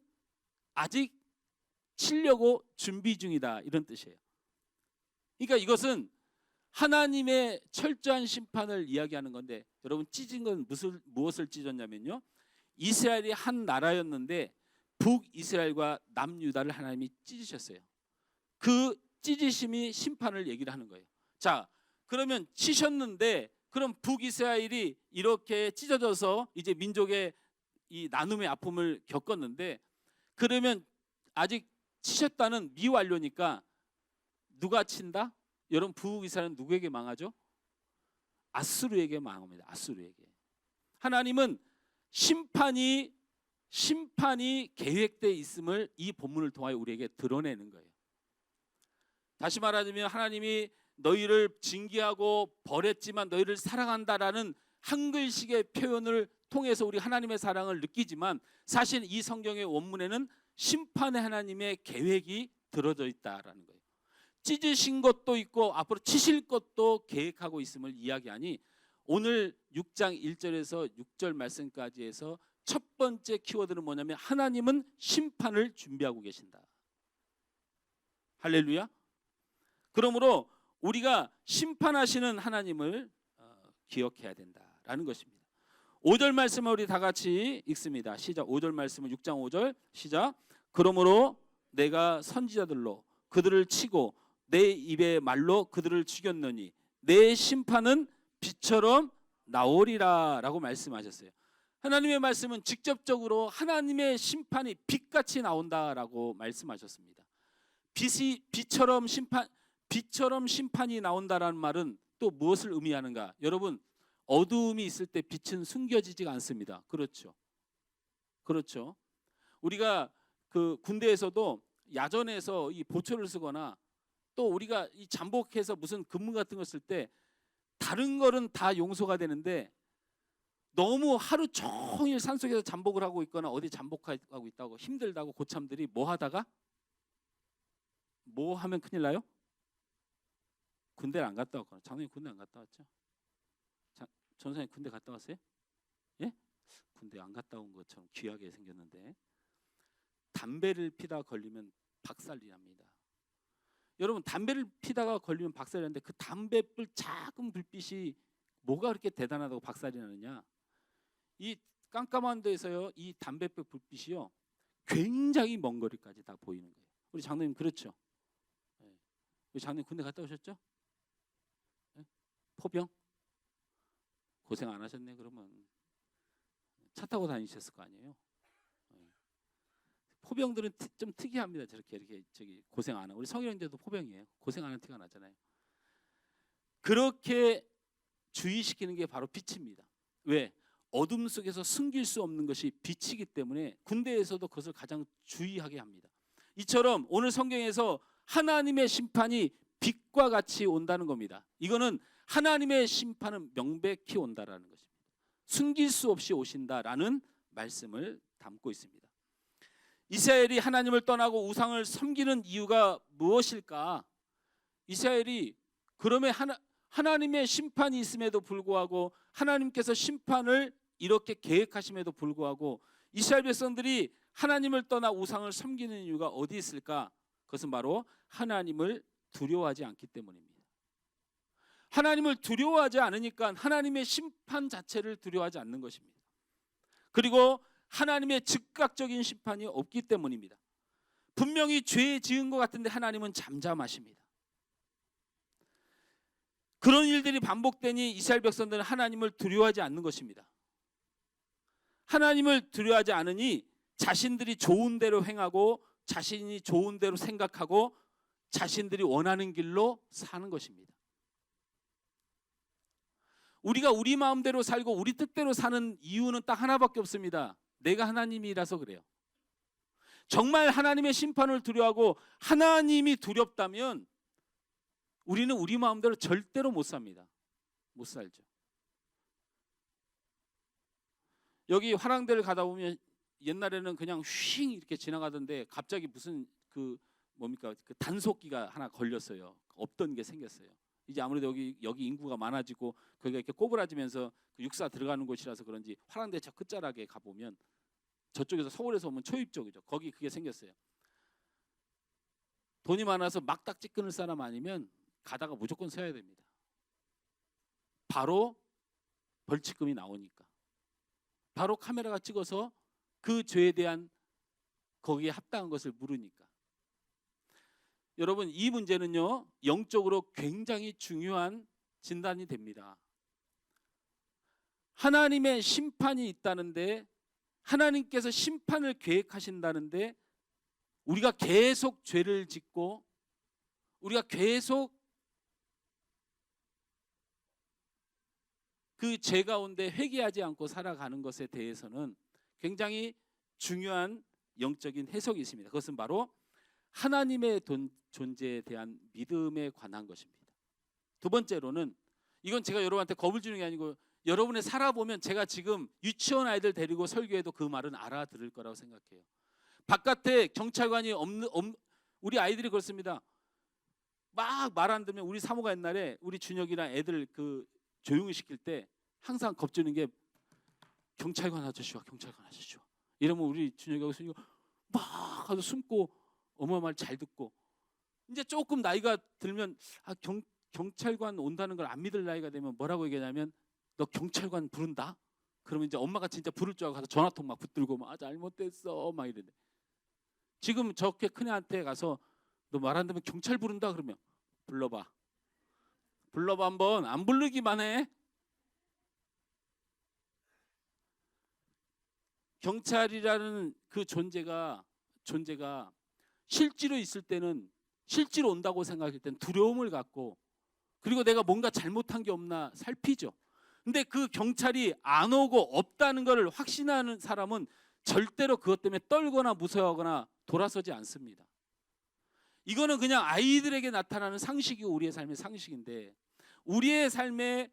아직 치려고 준비 중이다 이런 뜻이에요. 그러니까 이것은 하나님의 철저한 심판을 이야기하는 건데 여러분 찢은 건 무엇을 찢었냐면요. 이스라엘이 한 나라였는데 북이스라엘과 남유다를 하나님이 찢으셨어요. 그 찢으심이 심판을 얘기를 하는 거예요. 자, 그러면 치셨는데 그럼 북이스라엘이 이렇게 찢어져서 이제 민족의 이 나눔의 아픔을 겪었는데 그러면 아직 치셨다는 미완료니까 누가 친다? 여러분 북이스라엘은 누구에게 망하죠? 아수르에게 망합니다. 아수르에게. 하나님은 심판이 계획되어 있음을 이 본문을 통하여 우리에게 드러내는 거예요. 다시 말하자면 하나님이 너희를 징계하고 벌했지만 너희를 사랑한다라는 한글식의 표현을 통해서 우리 하나님의 사랑을 느끼지만 사실 이 성경의 원문에는 심판의 하나님의 계획이 들어져 있다라는 거예요. 찢으신 것도 있고 앞으로 치실 것도 계획하고 있음을 이야기하니 오늘 6장 1절에서 6절 말씀까지 해서 첫 번째 키워드는 뭐냐면 하나님은 심판을 준비하고 계신다. 할렐루야. 그러므로 우리가 심판하시는 하나님을 기억해야 된다라는 것입니다. 5절 말씀을 우리 다 같이 읽습니다. 시작. 5절 말씀은 6장 5절 시작. 그러므로 내가 선지자들로 그들을 치고 내 입의 말로 그들을 죽였느니 내 심판은 빛처럼 나오리라라고 말씀하셨어요. 하나님의 말씀은 직접적으로 하나님의 심판이 빛같이 나온다라고 말씀하셨습니다. 빛처럼 심판이 나온다라는 말은 또 무엇을 의미하는가? 여러분, 어두움이 있을 때 빛은 숨겨지지가 않습니다. 그렇죠? 그렇죠? 우리가 그 군대에서도 야전에서 이 보초를 쓰거나 또 우리가 이 잠복해서 무슨 근무 같은 거 쓸 때 다른 거는 다 용서가 되는데 너무 하루 종일 산속에서 잠복을 하고 있거나 어디 잠복하고 있다고 힘들다고 고참들이 뭐 하다가 뭐 하면 큰일 나요? 군대를 안 갔다 왔거나. 장로님 군대 안 갔다 왔죠? 전사님 군대 갔다 왔어요? 예? 군대 안 갔다 온 것처럼 귀하게 생겼는데 담배를 피다 걸리면 박살이 납니다. 여러분, 담배를 피다가 걸리면 박살이 나는데 그 담배불 작은 불빛이 뭐가 그렇게 대단하다고 박살이 나느냐? 이 깜깜한 데서요, 이 담배불 불빛이요 굉장히 먼 거리까지 다 보이는 거예요. 우리 장로님 그렇죠? 네. 우리 장로님 군대 갔다 오셨죠? 네? 포병? 고생 안 하셨네. 그러면 차 타고 다니셨을 거 아니에요? 네. 포병들은 좀 특이합니다. 이렇게 저기 고생 안 하고. 우리 성일형제도 포병이에요. 고생 안 하는 티가 나잖아요. 그렇게 주의시키는 게 바로 빛입니다. 왜? 어둠 속에서 숨길 수 없는 것이 빛이기 때문에 군대에서도 그것을 가장 주의하게 합니다. 이처럼 오늘 성경에서 하나님의 심판이 빛과 같이 온다는 겁니다. 이거는 하나님의 심판은 명백히 온다라는 것입니다. 숨길 수 없이 오신다라는 말씀을 담고 있습니다. 이스라엘이 하나님을 떠나고 우상을 섬기는 이유가 무엇일까? 이스라엘이 그러면 하나님의 심판이 있음에도 불구하고 하나님께서 심판을 이렇게 계획하심에도 불구하고 이스라엘 백성들이 하나님을 떠나 우상을 섬기는 이유가 어디 있을까? 그것은 바로 하나님을 두려워하지 않기 때문입니다. 하나님을 두려워하지 않으니까 하나님의 심판 자체를 두려워하지 않는 것입니다. 그리고 하나님의 즉각적인 심판이 없기 때문입니다. 분명히 죄 지은 것 같은데 하나님은 잠잠하십니다. 그런 일들이 반복되니 이스라엘 백성들은 하나님을 두려워하지 않는 것입니다. 하나님을 두려워하지 않으니 자신들이 좋은 대로 행하고 자신이 좋은 대로 생각하고 자신들이 원하는 길로 사는 것입니다. 우리가 우리 마음대로 살고 우리 뜻대로 사는 이유는 딱 하나밖에 없습니다. 내가 하나님이라서 그래요. 정말 하나님의 심판을 두려워하고 하나님이 두렵다면 우리는 우리 마음대로 절대로 못 삽니다. 못 살죠. 여기 화랑대를 가다 보면 옛날에는 그냥 휘 이렇게 지나가던데 갑자기 무슨 그 단속기가 하나 걸렸어요. 없던 게 생겼어요. 이제 아무래도 여기 인구가 많아지고 거기가 이렇게 꼬부라지면서 그 육사 들어가는 곳이라서 그런지 화랑대 저 끝자락에 가 보면 저쪽에서 서울에서 오면 초입 쪽이죠. 거기 그게 생겼어요. 돈이 많아서 막딱지 끊을 사람 아니면 가다가 무조건 서야 됩니다. 바로 벌칙금이 나오니까. 바로 카메라가 찍어서 그 죄에 대한 거기에 합당한 것을 물으니까. 여러분, 이 문제는요 영적으로 굉장히 중요한 진단이 됩니다. 하나님의 심판이 있다는데 하나님께서 심판을 계획하신다는데 우리가 계속 죄를 짓고 우리가 계속 그 죄 가운데 회개하지 않고 살아가는 것에 대해서는 굉장히 중요한 영적인 해석이 있습니다. 그것은 바로 하나님의 존재에 대한 믿음에 관한 것입니다. 두 번째로는 이건 제가 여러분한테 겁을 주는 게 아니고 여러분이 살아보면 제가 지금 유치원 아이들 데리고 설교해도 그 말은 알아들을 거라고 생각해요. 바깥에 경찰관이 우리 아이들이 그렇습니다. 막 말 안 들으면 우리 사모가 옛날에 우리 준혁이랑 애들 그 조용히 시킬 때 항상 겁주는 게 경찰관 아저씨와 경찰관 아저씨와 이러면 우리 준혁이하고 순이가 막 가서 숨고 엄마 말 잘 듣고 이제 조금 나이가 들면 경찰관 온다는 걸 안 믿을 나이가 되면 뭐라고 얘기하냐면 너 경찰관 부른다? 그러면 이제 엄마가 진짜 부를 줄 알고 가서 전화통 막 붙들고 막 잘못됐어 막 이러네. 지금 저렇게 큰애한테 가서 너 말 안 듣으면 경찰 부른다 그러면 불러봐 한번. 안 부르기만 해. 경찰이라는 그 존재가 실제로 있을 때는, 실제로 온다고 생각할 때는 두려움을 갖고, 그리고 내가 뭔가 잘못한 게 없나 살피죠. 근데 그 경찰이 안 오고 없다는 것을 확신하는 사람은 절대로 그것 때문에 떨거나 무서워하거나 돌아서지 않습니다. 이거는 그냥 아이들에게 나타나는 상식이고 우리의 삶의 상식인데, 우리의 삶에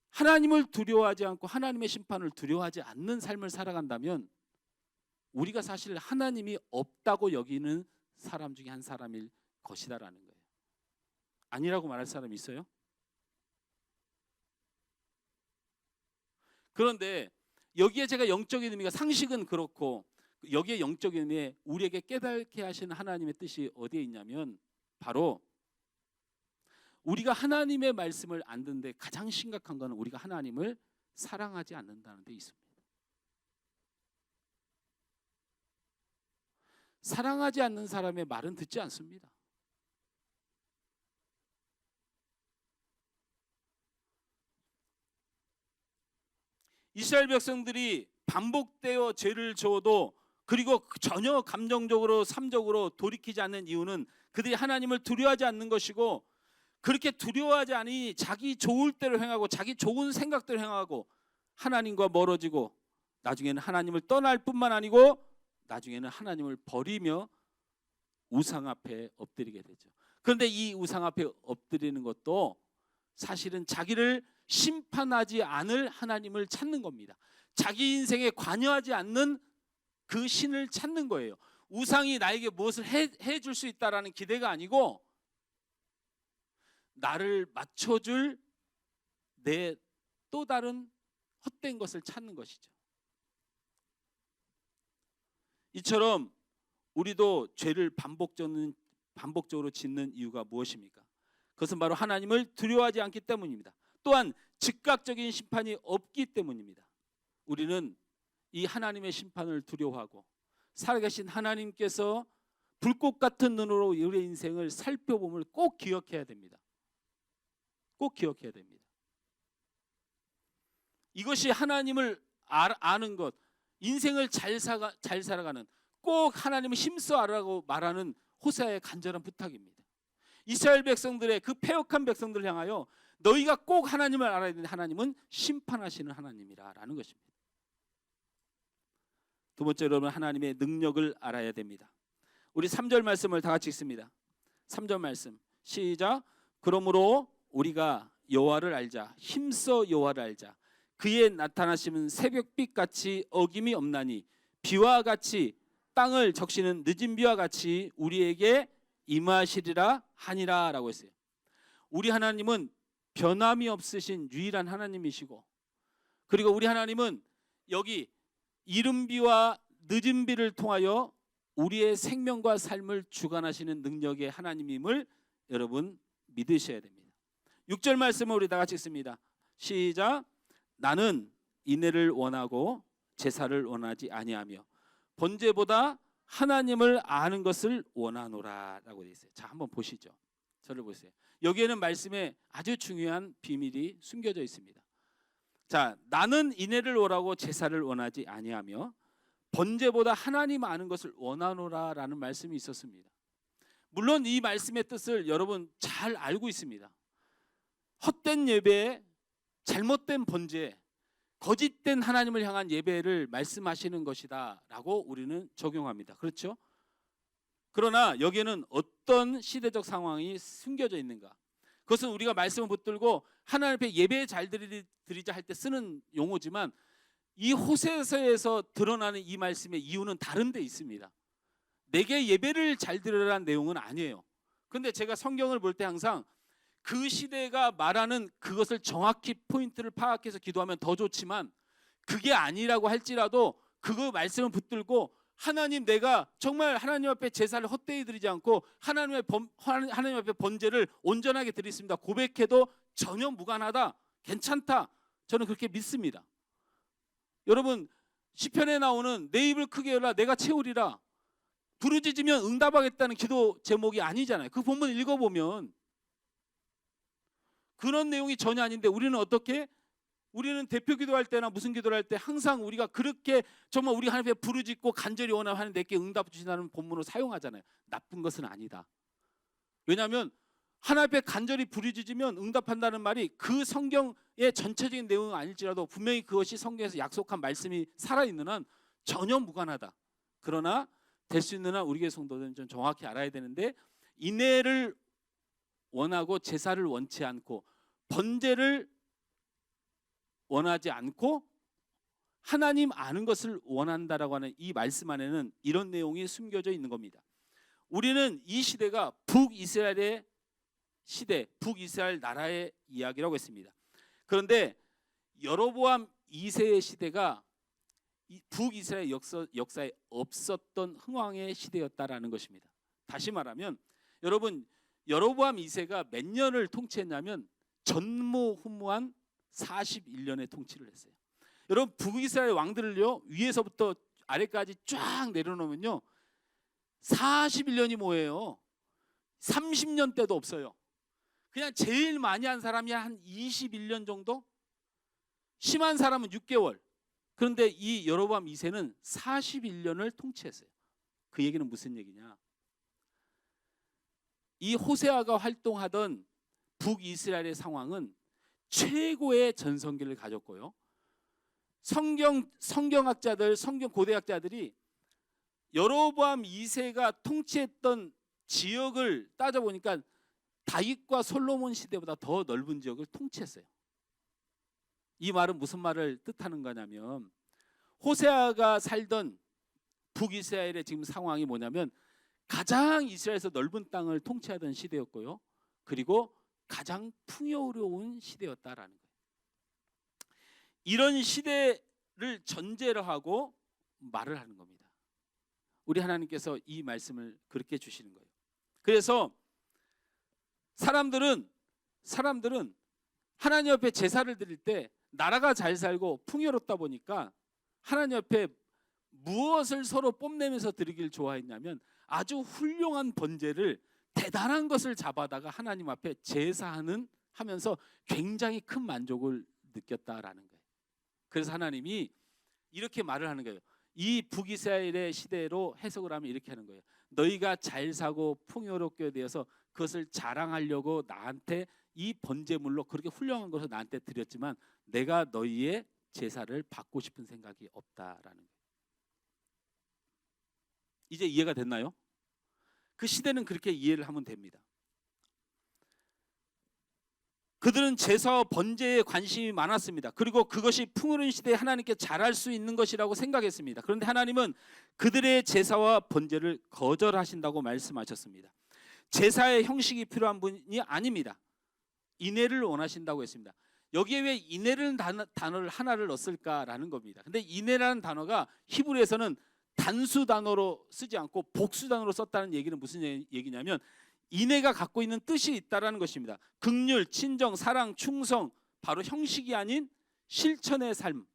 하나님을 두려워하지 않고 하나님의 심판을 두려워하지 않는 삶을 살아간다면 우리가 사실 하나님이 없다고 여기는 사람 중에 한 사람일 것이다라는 거예요. 아니라고 말할 사람이 있어요? 그런데 여기에 제가 영적인 의미가, 상식은 그렇고 여기에 영적인 의미에 우리에게 깨닫게 하시는 하나님의 뜻이 어디에 있냐면, 바로 우리가 하나님의 말씀을 안 듣는데 가장 심각한 것은 우리가 하나님을 사랑하지 않는다는 데 있습니다. 사랑하지 않는 사람의 말은 듣지 않습니다. 이스라엘 백성들이 반복되어 죄를 지어도, 그리고 전혀 감정적으로 삶적으로 돌이키지 않는 이유는 그들이 하나님을 두려워하지 않는 것이고, 그렇게 두려워하지 않으니 자기 좋을 대로 행하고 자기 좋은 생각대로 행하고 하나님과 멀어지고, 나중에는 하나님을 떠날 뿐만 아니고 나중에는 하나님을 버리며 우상 앞에 엎드리게 되죠. 그런데 이 우상 앞에 엎드리는 것도 사실은 자기를 심판하지 않을 하나님을 찾는 겁니다. 자기 인생에 관여하지 않는 그 신을 찾는 거예요. 우상이 나에게 무엇을 해줄 수 있다라는 기대가 아니고 나를 맞춰줄 내 또 다른 헛된 것을 찾는 것이죠. 이처럼 우리도 죄를 반복적으로 짓는 이유가 무엇입니까? 그것은 바로 하나님을 두려워하지 않기 때문입니다. 또한 즉각적인 심판이 없기 때문입니다. 우리는 이 하나님의 심판을 두려워하고 살아계신 하나님께서 불꽃 같은 눈으로 우리의 인생을 살펴봄을 꼭 기억해야 됩니다. 꼭 기억해야 됩니다. 이것이 하나님을 아는 것, 인생을 잘 살아가는, 꼭 하나님을 힘써 알아라고 말하는 호세아의 간절한 부탁입니다. 이스라엘 백성들의 그 패역한 백성들을 향하여 너희가 꼭 하나님을 알아야 되는데 하나님은 심판하시는 하나님이라는 것입니다. 두 번째로 여러분, 하나님의 능력을 알아야 됩니다. 우리 3절 말씀을 다 같이 읽습니다. 3절 말씀 시작. 그러므로 우리가 여호와를 알자, 힘써 여호와를 알자. 그의 나타나심은 새벽빛같이 어김이 없나니 비와 같이 땅을 적시는 늦은 비와 같이 우리에게 임하시리라 하니라 라고 했어요. 우리 하나님은 변함이 없으신 유일한 하나님이시고, 그리고 우리 하나님은 여기 이른 비와 늦은 비를 통하여 우리의 생명과 삶을 주관하시는 능력의 하나님임을 여러분 믿으셔야 됩니다. 6절 말씀을 우리 다 같이 읽습니다. 시작. 나는 인애를 원하고 제사를 원하지 아니하며 번제보다 하나님을 아는 것을 원하노라 라고 되어 있어요. 자, 한번 보시죠. 저를 보세요. 여기에는 말씀에 아주 중요한 비밀이 숨겨져 있습니다. 자, 나는 인애를 원하고 제사를 원하지 아니하며 번제보다 하나님 아는 것을 원하노라 라는 말씀이 있었습니다. 물론 이 말씀의 뜻을 여러분 잘 알고 있습니다. 헛된 예배, 잘못된 번제, 거짓된 하나님을 향한 예배를 말씀하시는 것이다 라고 우리는 적용합니다. 그렇죠? 그러나 여기에는 어떤 시대적 상황이 숨겨져 있는가? 그것은 우리가 말씀을 붙들고 하나님 앞에 예배 잘 드리자 할 때 쓰는 용어지만, 이 호세서에서 드러나는 이 말씀의 이유는 다른 데 있습니다. 내게 예배를 잘 드리라는 내용은 아니에요. 그런데 제가 성경을 볼 때 항상 그 시대가 말하는 그것을 정확히 포인트를 파악해서 기도하면 더 좋지만, 그게 아니라고 할지라도 그거 말씀을 붙들고 하나님, 내가 정말 하나님 앞에 제사를 헛되이 드리지 않고 하나님 앞에 번제를 온전하게 드리겠습니다 고백해도 전혀 무관하다, 괜찮다, 저는 그렇게 믿습니다. 여러분, 시편에 나오는 내 입을 크게 열라 내가 채우리라, 부르짖으면 응답하겠다는 기도 제목이 아니잖아요. 그 본문 읽어보면 그런 내용이 전혀 아닌데 우리는 어떻게 우리는 대표 기도할 때나 무슨 기도를 할 때 항상 우리가 그렇게 정말 우리 하나님 앞에 부르짖고 간절히 원하는 내게 응답 주신다는 본문으로 사용하잖아요. 나쁜 것은 아니다. 왜냐하면 하나님 앞에 간절히 부르짖으면 응답한다는 말이 그 성경의 전체적인 내용은 아닐지라도 분명히 그것이 성경에서 약속한 말씀이 살아있는 한 전혀 무관하다. 그러나 될 수 있는 한 우리 교회 성도들은 좀 정확히 알아야 되는데, 인애를 원하고 제사를 원치 않고 번제를 원하지 않고 하나님 아는 것을 원한다라고 하는 이 말씀 안에는 이런 내용이 숨겨져 있는 겁니다. 우리는 이 시대가 북이스라엘의 시대, 북이스라엘 나라의 이야기라고 했습니다. 그런데 여로보암 2세의 시대가 북이스라엘 역사에 없었던 흥왕의 시대였다라는 것입니다. 다시 말하면 여러분, 여로보암 2세가 몇 년을 통치했냐면 전무후무한 41년의 통치를 했어요. 여러분, 북이스라엘 왕들을요 위에서부터 아래까지 쫙 내려놓으면요 41년이 뭐예요? 30년 때도 없어요. 그냥 제일 많이 한 사람이 한 21년 정도? 심한 사람은 6개월. 그런데 이 여로보암 2세는 41년을 통치했어요. 그 얘기는 무슨 얘기냐? 이 호세아가 활동하던 북이스라엘의 상황은 최고의 전성기를 가졌고요. 성경학자들, 성경 고대학자들이 여로보암 2세가 통치했던 지역을 따져보니까 다윗과 솔로몬 시대보다 더 넓은 지역을 통치했어요. 이 말은 무슨 말을 뜻하는 거냐면, 호세아가 살던 북이스라엘의 지금 상황이 뭐냐면 가장 이스라엘에서 넓은 땅을 통치하던 시대였고요. 그리고 가장 풍요로운 시대였다라는 거예요. 이런 시대를 전제로 하고 말을 하는 겁니다. 우리 하나님께서 이 말씀을 그렇게 주시는 거예요. 그래서 사람들은 하나님 앞에 제사를 드릴 때 나라가 잘 살고 풍요롭다 보니까 하나님 앞에 무엇을 서로 뽐내면서 드리길 좋아했냐면 아주 훌륭한 번제를, 대단한 것을 잡아다가 하나님 앞에 제사하면서 굉장히 큰 만족을 느꼈다라는 거예요. 그래서 하나님이 이렇게 말을 하는 거예요. 이 북이스라엘의 시대로 해석을 하면 이렇게 하는 거예요. 너희가 잘 사고 풍요롭게 되어서 그것을 자랑하려고 나한테 이 번제물로 그렇게 훌륭한 것을 나한테 드렸지만 내가 너희의 제사를 받고 싶은 생각이 없다라는 거예요. 이제 이해가 됐나요? 그 시대는 그렇게 이해를 하면 됩니다. 그들은 제사와 번제에 관심이 많았습니다. 그리고 그것이 풍요로운 시대에 하나님께 잘할 수 있는 것이라고 생각했습니다. 그런데 하나님은 그들의 제사와 번제를 거절하신다고 말씀하셨습니다. 제사의 형식이 필요한 분이 아닙니다. 인애를 원하신다고 했습니다. 여기에 왜 인애라는 단어를 하나를 넣었을까라는 겁니다. 근데 인애라는 단어가 히브리에서는 단수 단어로 쓰지 않고 복수 단어로 썼다는 얘기는 무슨 얘기냐면 인애가 갖고 있는 뜻이 있다라는 것입니다. 긍휼, 친정, 사랑, 충성, 바로 형식이 아닌 실천의 삶.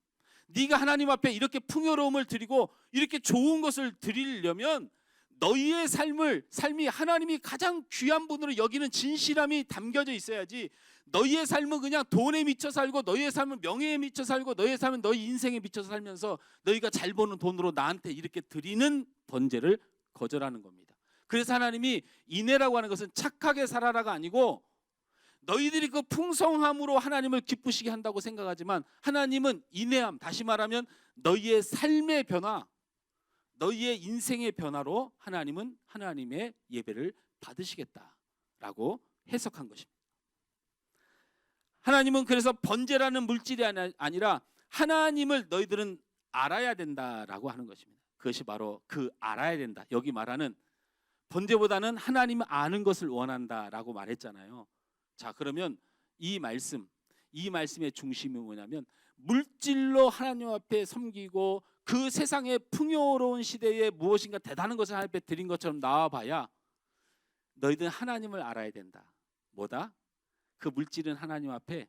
네가 하나님 앞에 이렇게 풍요로움을 드리고 이렇게 좋은 것을 드리려면 너희의 삶이 하나님이 가장 귀한 분으로 여기는 진실함이 담겨져 있어야지, 너희의 삶은 그냥 돈에 미쳐 살고 너희의 삶은 명예에 미쳐 살고 너희의 삶은 너희 인생에 미쳐서 살면서 너희가 잘 버는 돈으로 나한테 이렇게 드리는 번제를 거절하는 겁니다. 그래서 하나님이 인애라고 하는 것은 착하게 살아라가 아니고 너희들이 그 풍성함으로 하나님을 기쁘시게 한다고 생각하지만 하나님은 인애함, 다시 말하면 너희의 삶의 변화, 너희의 인생의 변화로 하나님은 하나님의 예배를 받으시겠다라고 해석한 것입니다. 하나님은 그래서 번제라는 물질이 아니라 하나님을 너희들은 알아야 된다라고 하는 것입니다. 그것이 바로 그 알아야 된다. 여기 말하는 번제보다는 하나님을 아는 것을 원한다라고 말했잖아요. 자, 그러면 이 말씀의 중심이 뭐냐면 물질로 하나님 앞에 섬기고 그 세상의 풍요로운 시대에 무엇인가 대단한 것을 하나님 앞에 드린 것처럼 나와봐야 너희들은 하나님을 알아야 된다. 뭐다? 그 물질은 하나님 앞에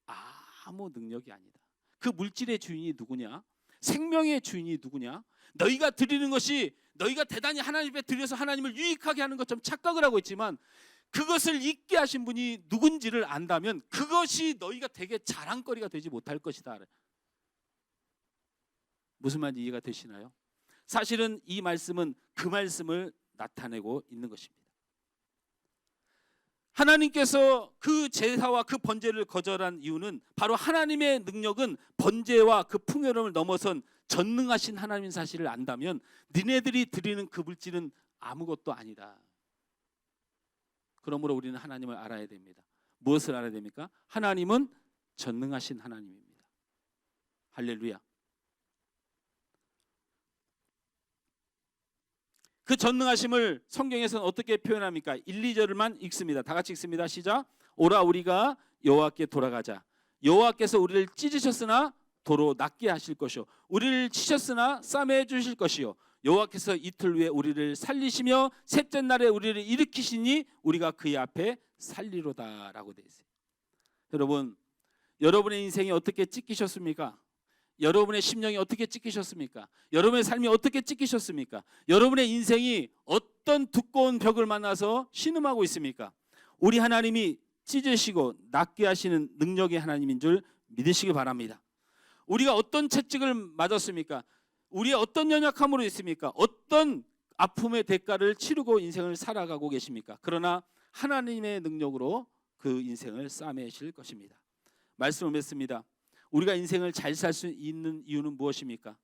아무 능력이 아니다. 그 물질의 주인이 누구냐? 생명의 주인이 누구냐? 너희가 드리는 것이 너희가 대단히 하나님 앞에 드려서 하나님을 유익하게 하는 것처럼 착각을 하고 있지만 그것을 잊게 하신 분이 누군지를 안다면 그것이 너희가 되게 자랑거리가 되지 못할 것이다. 무슨 말인지 이해가 되시나요? 사실은 이 말씀은 그 말씀을 나타내고 있는 것입니다. 하나님께서 그 제사와 그 번제를 거절한 이유는 바로 하나님의 능력은 번제와 그 풍요로움을 넘어선 전능하신 하나님 사실을 안다면 니네들이 드리는 그 물질은 아무것도 아니다. 그러므로 우리는 하나님을 알아야 됩니다. 무엇을 알아야 됩니까? 하나님은 전능하신 하나님입니다. 할렐루야. 그 전능하심을 성경에서는 어떻게 표현합니까? 1, 2절만 읽습니다. 다 같이 읽습니다. 시작. 오라 우리가 여호와께 돌아가자. 여호와께서 우리를 찢으셨으나 도로 낫게 하실 것이요 우리를 치셨으나 싸매 주실 것이요 여호와께서 이틀 후에 우리를 살리시며 셋째 날에 우리를 일으키시니 우리가 그의 앞에 살리로다라고 되어 있어요. 여러분, 여러분의 인생이 어떻게 찢기셨습니까? 여러분의 심령이 어떻게 찢기셨습니까? 여러분의 삶이 어떻게 찢기셨습니까? 여러분의 인생이 어떤 두꺼운 벽을 만나서 신음하고 있습니까? 우리 하나님이 찢으시고 낫게 하시는 능력의 하나님인 줄 믿으시기 바랍니다. 우리가 어떤 채찍을 맞았습니까? 우리의 어떤 연약함으로 있습니까? 어떤 아픔의 대가를 치르고 인생을 살아가고 계십니까? 그러나 하나님의 능력으로 그 인생을 싸매실 것입니다. 말씀을 맺습니다. 우리가 인생을 잘 살 수 있는 이유는 무엇입니까?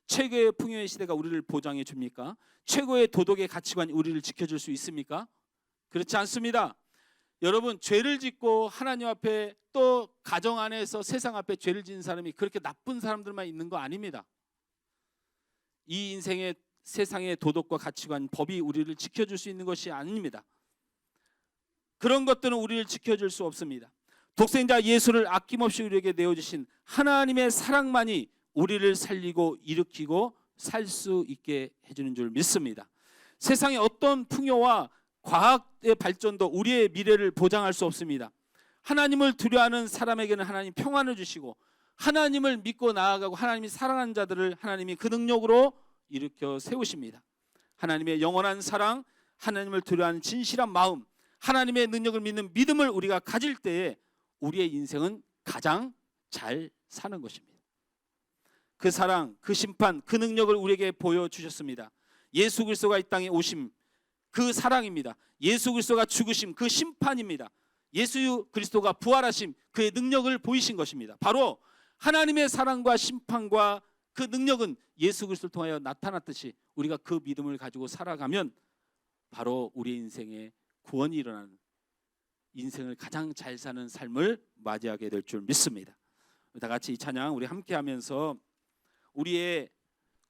최고의 풍요의 시대가 우리를 보장해 줍니까? 최고의 도덕의 가치관이 우리를 지켜줄 수 있습니까? 그렇지 않습니다. 여러분, 죄를 짓고 하나님 앞에 또 가정 안에서 세상 앞에 죄를 지은 사람이 그렇게 나쁜 사람들만 있는 거 아닙니다. 이 인생의 세상의 도덕과 가치관, 법이 우리를 지켜줄 수 있는 것이 아닙니다. 그런 것들은 우리를 지켜줄 수 없습니다. 독생자 예수를 아낌없이 우리에게 내어주신 하나님의 사랑만이 우리를 살리고 일으키고 살 수 있게 해주는 줄 믿습니다. 세상의 어떤 풍요와 과학의 발전도 우리의 미래를 보장할 수 없습니다. 하나님을 두려워하는 사람에게는 하나님 평안을 주시고 하나님을 믿고 나아가고 하나님이 사랑하는 자들을 하나님이 그 능력으로 일으켜 세우십니다. 하나님의 영원한 사랑, 하나님을 두려워하는 진실한 마음, 하나님의 능력을 믿는 믿음을 우리가 가질 때에 우리의 인생은 가장 잘 사는 것입니다. 그 사랑, 그 심판, 그 능력을 우리에게 보여주셨습니다. 예수 그리스도가 이 땅에 오심, 그 사랑입니다. 예수 그리스도가 죽으심, 그 심판입니다. 예수 그리스도가 부활하심, 그의 능력을 보이신 것입니다. 바로 하나님의 사랑과 심판과 그 능력은 예수 그리스도를 통하여 나타났듯이 우리가 그 믿음을 가지고 살아가면 바로 우리 인생에 구원이 일어나는, 인생을 가장 잘 사는 삶을 맞이하게 될 줄 믿습니다. 다 같이 이 찬양 우리 함께 하면서 우리의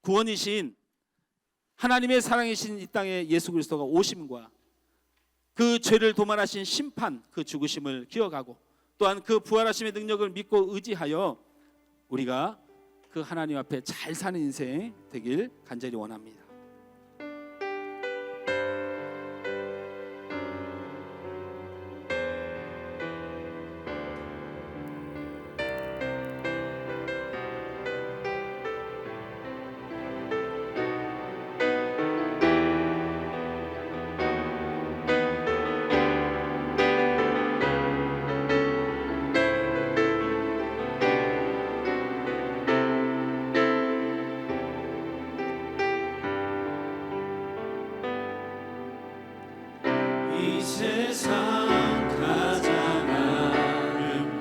구원이신 하나님의 사랑이신 이 땅에 예수 그리스도가 오심과 그 죄를 도말하신 심판, 그 죽으심을 기억하고 또한 그 부활하심의 능력을 믿고 의지하여 우리가 그 하나님 앞에 잘 사는 인생 되길 간절히 원합니다. 이 세상 가장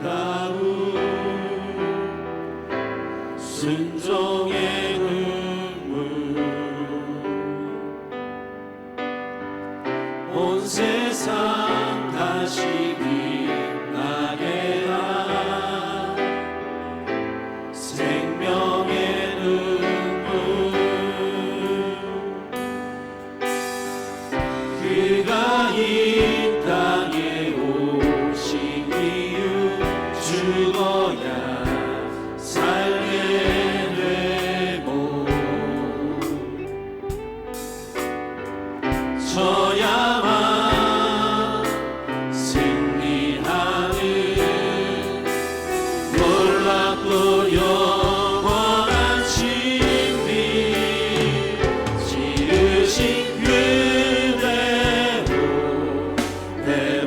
아름다운 순종의 눈물 온 세상 다시 빛나게 한 생명의 눈물 그가 이 땅에 오신 이유 죽어야 살게 되고 져야만 승리하는 놀랍고 영원한 신비 지으신 그대로 내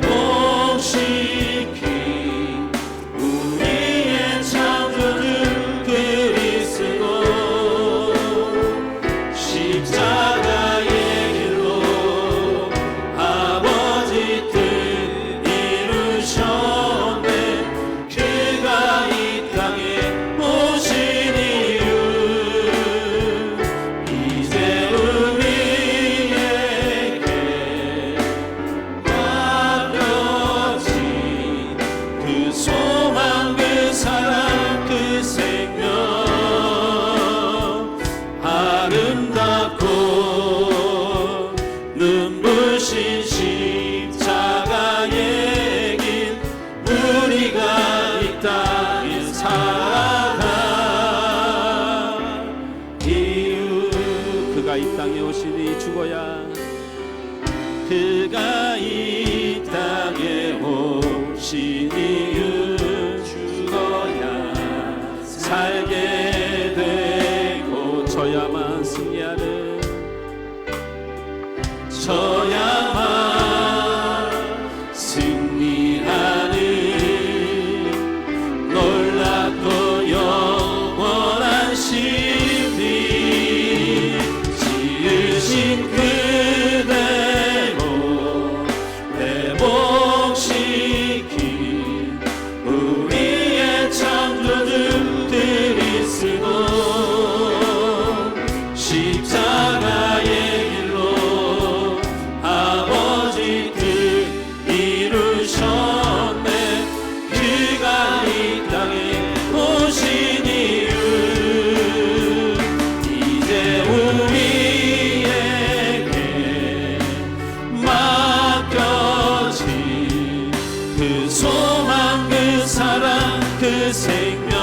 땅에 오시니 죽어야 그가 이 땅에 오신 이유 죽어야 살게 되고 저야만 승리하는 저야만 승리하는 놀랍고 영원한 신비 지으신 그대로 회복시킨 우리의 창조주 그리스도 십자가의 길로 아버지 뜻 이루셨네. 그가 이 땅에 오신 이유 이제 우리에게 맡겨진 그 소망 그 사랑 그 생명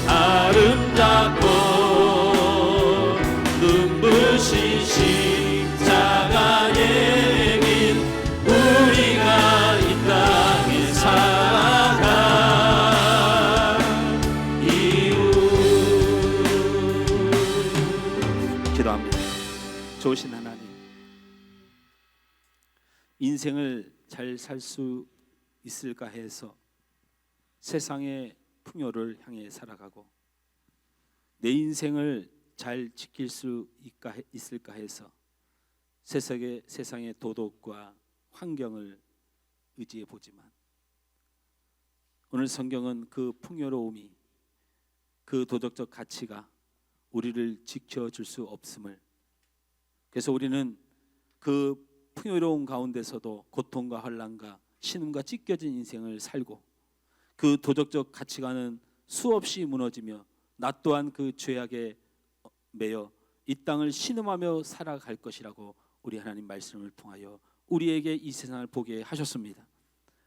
아름답고 눈부신 십자가의 길 우리가 이 땅에 살아갈 이유. 기도합니다. 좋으신 하나님, 인생을 잘 살 수 있을까 해서 세상의 풍요를 향해 살아가고 내 인생을 잘 지킬 수 있을까 해서 세상의 도덕과 환경을 의지해 보지만 오늘 성경은 그 풍요로움이 그 도덕적 가치가 우리를 지켜줄 수 없음을, 그래서 우리는 그 풍요로운 가운데서도 고통과 환난과 신음과 찢겨진 인생을 살고 그 도덕적 가치관은 수없이 무너지며 나 또한 그 죄악에 매여 이 땅을 신음하며 살아갈 것이라고 우리 하나님 말씀을 통하여 우리에게 이 세상을 보게 하셨습니다.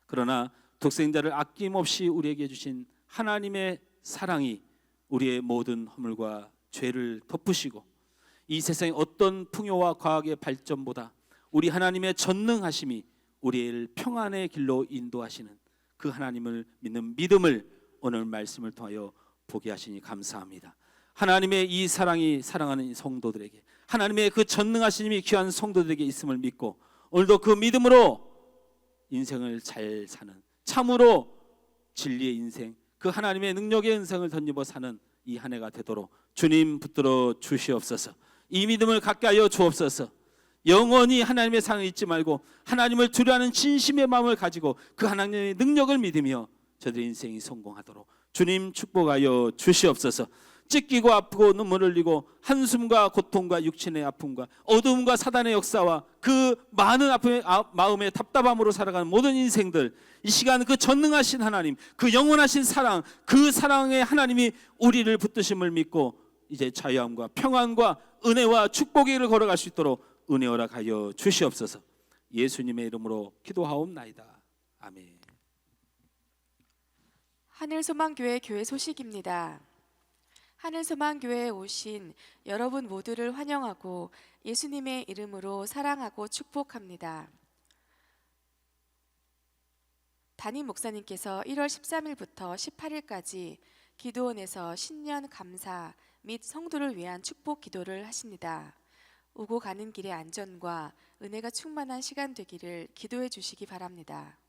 그러나 독생자를 아낌없이 우리에게 주신 하나님의 사랑이 우리의 모든 허물과 죄를 덮으시고 이 세상의 어떤 풍요와 과학의 발전보다 우리 하나님의 전능하심이 우리를 평안의 길로 인도하시는 그 하나님을 믿는 믿음을 오늘 말씀을 통하여 보게 하시니 감사합니다. 하나님의 이 사랑이 사랑하는 성도들에게, 하나님의 그 전능하신 힘이 귀한 성도들에게 있음을 믿고 오늘도 그 믿음으로 인생을 잘 사는, 참으로 진리의 인생, 그 하나님의 능력의 은성을 덧입어 사는 이 한 해가 되도록 주님 붙들어 주시옵소서. 이 믿음을 갖게 하여 주옵소서. 영원히 하나님의 사랑을 잊지 말고 하나님을 두려워하는 진심의 마음을 가지고 그 하나님의 능력을 믿으며 저들의 인생이 성공하도록 주님 축복하여 주시옵소서. 찢기고 아프고 눈물 흘리고 한숨과 고통과 육신의 아픔과 어두움과 사단의 역사와 그 많은 아픔의 마음의 답답함으로 살아가는 모든 인생들, 이 시간 그 전능하신 하나님, 그 영원하신 사랑, 그 사랑의 하나님이 우리를 붙드심을 믿고 이제 자유함과 평안과 은혜와 축복의 길을 걸어갈 수 있도록 은혜 허락하여 주시옵소서. 예수님의 이름으로 기도하옵나이다. 아멘. 하늘소망교회 교회 소식입니다. 하늘소망교회에 오신 여러분 모두를 환영하고 예수님의 이름으로 사랑하고 축복합니다. 담임 목사님께서 1월 13일부터 18일까지 기도원에서 신년 감사 및 성도를 위한 축복 기도를 하십니다. 오고 가는 길의 안전과 은혜가 충만한 시간 되기를 기도해 주시기 바랍니다.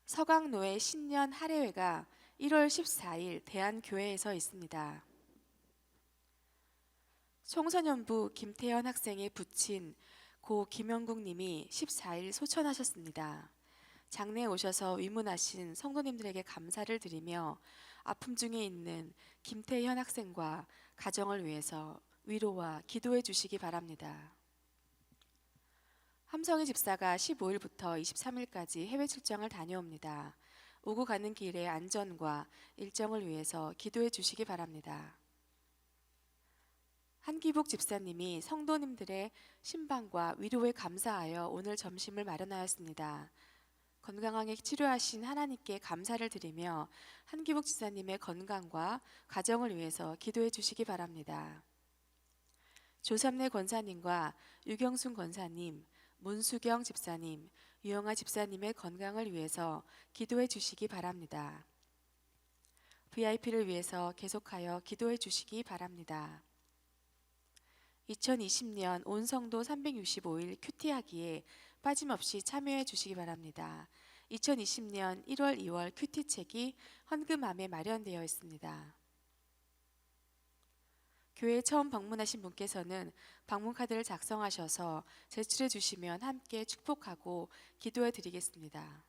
서강노회 신년 할애회가 1월 14일 대한교회에서 있습니다. 청소년부 김태현 학생의 부친 고 김영국 님이 14일 소천하셨습니다. 장례에 오셔서 위문하신 성도님들에게 감사를 드리며 아픔 중에 있는 김태현 학생과 가정을 위해서 위로와 기도해 주시기 바랍니다. 함성희 집사가 15일부터 23일까지 해외 출장을 다녀옵니다. 오고 가는 길의 안전과 일정을 위해서 기도해 주시기 바랍니다. 한기복 집사님이 성도님들의 신방과 위로에 감사하여 오늘 점심을 마련하였습니다. 건강하게 치료하신 하나님께 감사를 드리며 한기복 지사님의 건강과 가정을 위해서 기도해 주시기 바랍니다. 조삼래 권사님과 유경순 권사님, 문수경 집사님, 유영아 집사님의 건강을 위해서 기도해 주시기 바랍니다. VIP를 위해서 계속하여 기도해 주시기 바랍니다. 2020년 온 성도 365일 큐티하기에 빠짐없이 참여해 주시기 바랍니다. 2020년 1월, 2월 큐티책이 헌금함에 마련되어 있습니다. 교회에 처음 방문하신 분께서는 방문카드를 작성하셔서 제출해 주시면 함께 축복하고 기도해 드리겠습니다.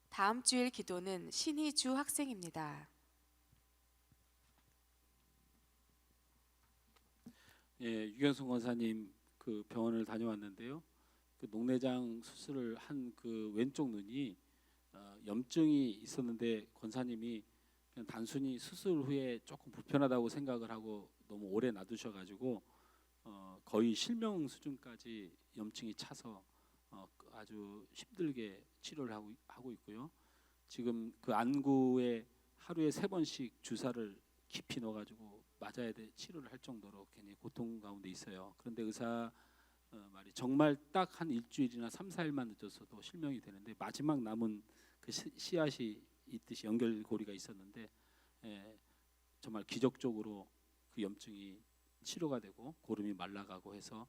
다음 주일 기도는 신희주 학생입니다. 예, 유경순 권사님 그 병원을 다녀왔는데요. 그 녹내장 수술을 한 그 왼쪽 눈이 염증이 있었는데 권사님이 그냥 단순히 수술 후에 조금 불편하다고 생각을 하고 너무 오래 놔두셔가지고 거의 실명 수준까지 염증이 차서 아주 힘들게 치료를 하고 있고요. 지금 그 안구에 하루에 3번씩 주사를 깊이 넣어가지고 맞아야 돼 치료를 할 정도로 굉장히 고통 가운데 있어요. 그런데 의사 말이 정말 딱 한 일주일이나 3, 4일만 늦었어도 실명이 되는데 마지막 남은 그 씨앗이 있듯이 연결고리가 있었는데 정말 기적적으로 그 염증이 치료가 되고 고름이 말라가고 해서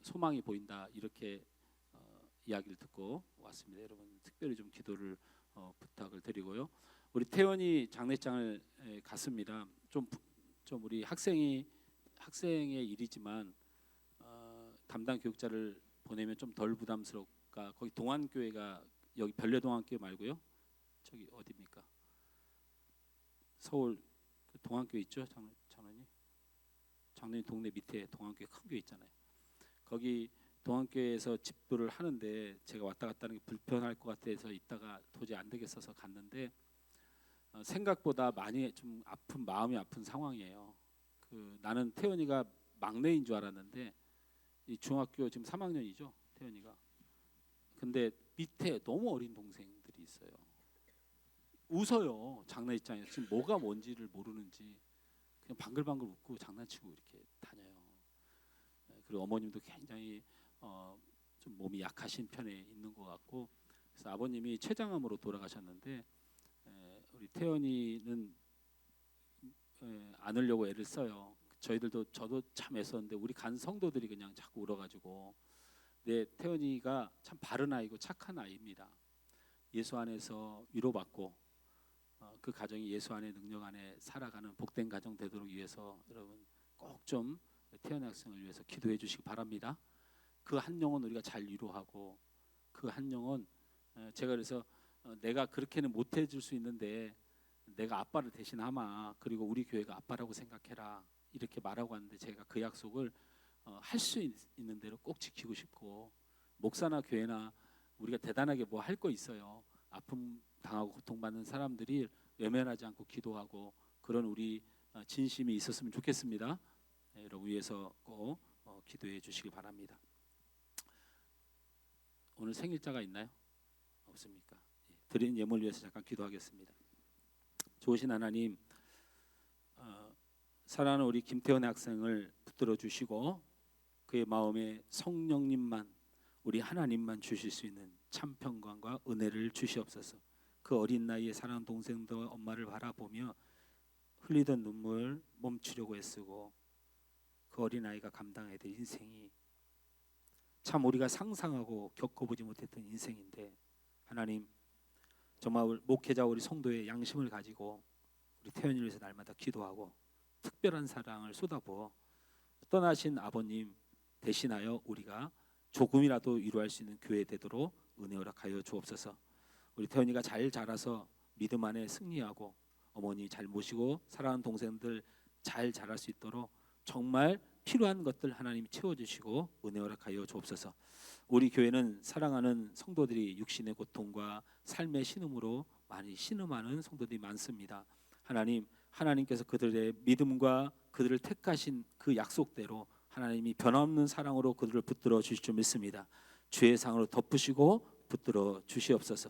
소망이 보인다 이렇게 이야기를 듣고 왔습니다. 여러분 특별히 좀 기도를 부탁을 드리고요. 우리 태연이 장례장을 갔습니다. 좀 우리 학생의 일이지만 담당 교육자를 보내면 좀 덜 부담스럽까. 거기 동안교회가 여기 별내동안교회 말고요. 저기 어디입니까? 서울 그 동안교회 있죠, 장로님? 장로님 동네 밑에 동안교회 큰 교회 있잖아요. 거기 동안교회에서 집도를 하는데 제가 왔다 갔다 하는 게 불편할 것 같아서 있다가 도저히 안 되겠어서 갔는데 생각보다 많이 좀 마음이 아픈 상황이에요. 그 나는 태연이가 막내인 줄 알았는데 이 중학교 지금 3학년이죠, 태연이가. 근데 밑에 너무 어린 동생들이 있어요. 웃어요. 장난입장에서 지금 뭐가 뭔지를 모르는지 그냥 방글방글 웃고 장난치고 이렇게 다녀요. 그리고 어머님도 굉장히 좀 몸이 약하신 편에 있는 것 같고, 그래서 아버님이 췌장암으로 돌아가셨는데 우리 태연이는 안으려고 애를 써요. 저도 참 애썼는데 우리 간 성도들이 그냥 자꾸 울어가지고. 내 태연이가 참 바른 아이고 착한 아이입니다. 예수 안에서 위로받고 그 가정이 예수 안의 능력 안에 살아가는 복된 가정 되도록 위해서 여러분 꼭 좀 태연 학생을 위해서 기도해 주시기 바랍니다. 그 한 영혼 우리가 잘 위로하고, 그 한 영혼 제가 그래서 내가 그렇게는 못 해줄 수 있는데 내가 아빠를 대신하마, 그리고 우리 교회가 아빠라고 생각해라 이렇게 말하고 왔는데, 제가 그 약속을 할 수 있는 대로 꼭 지키고 싶고, 목사나 교회나 우리가 대단하게 뭐 할 거 있어요. 아픔 당하고 고통받는 사람들이 외면하지 않고 기도하고 그런 우리 진심이 있었으면 좋겠습니다. 여러분 위해서 꼭 기도해 주시기 바랍니다. 오늘 생일자가 있나요? 없습니까? 드린 예물 위해서 잠깐 기도하겠습니다. 좋으신 하나님, 사랑하는 우리 김태원 학생을 붙들어 주시고 그의 마음에 성령님만, 우리 하나님만 주실 수 있는 참 평강과 은혜를 주시옵소서. 그 어린 나이에 사랑하는 동생도 엄마를 바라보며 흘리던 눈물 멈추려고 애쓰고 그 어린 아이가 감당해야 될 인생이 참 우리가 상상하고 겪어보지 못했던 인생인데, 하나님 정말 목회자 우리 성도의 양심을 가지고 우리 태연이를 위해서 날마다 기도하고 특별한 사랑을 쏟아부어 떠나신 아버님 대신하여 우리가 조금이라도 위로할 수 있는 교회 되도록 은혜 허락하여 주옵소서. 우리 태연이가 잘 자라서 믿음 안에 승리하고 어머니 잘 모시고 사랑하는 동생들 잘 자랄 수 있도록 정말 필요한 것들 하나님이 채워주시고 은혜 허락하여 주옵소서. 우리 교회는 사랑하는 성도들이 육신의 고통과 삶의 신음으로 많이 신음하는 성도들이 많습니다. 하나님께서 그들의 믿음과 그들을 택하신 그 약속대로 하나님이 변함없는 사랑으로 그들을 붙들어 주실 줄 믿습니다. 주의 상으로 덮으시고 붙들어 주시옵소서.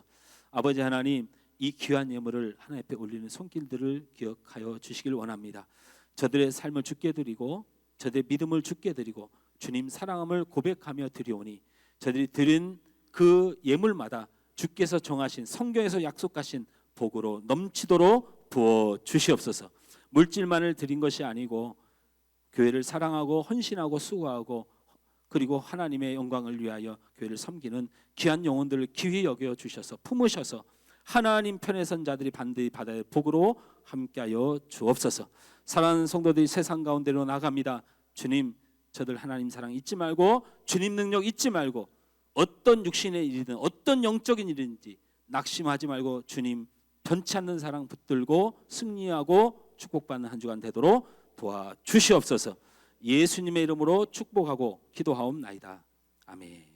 아버지 하나님, 이 귀한 예물을 하나님 앞에 올리는 손길들을 기억하여 주시길 원합니다. 저들의 삶을 주께 드리고 저들의 믿음을 주께 드리고 주님 사랑함을 고백하며 드리오니 저들이 드린 그 예물마다 주께서 정하신 성경에서 약속하신 복으로 넘치도록 부어 주시옵소서. 물질만을 드린 것이 아니고 교회를 사랑하고 헌신하고 수고하고 그리고 하나님의 영광을 위하여 교회를 섬기는 귀한 영혼들을 귀히 여겨 주셔서 품으셔서 하나님 편에 선 자들이 반드시 받아야 할 복으로 함께하여 주옵소서. 사랑하는 성도들이 세상 가운데로 나갑니다. 주님, 저들 하나님 사랑 잊지 말고 주님 능력 잊지 말고 어떤 육신의 일이든 어떤 영적인 일인지 낙심하지 말고 주님 변치 않는 사랑 붙들고 승리하고 축복받는 한 주간 되도록 도와주시옵소서. 예수님의 이름으로 축복하고 기도하옵나이다. 아멘.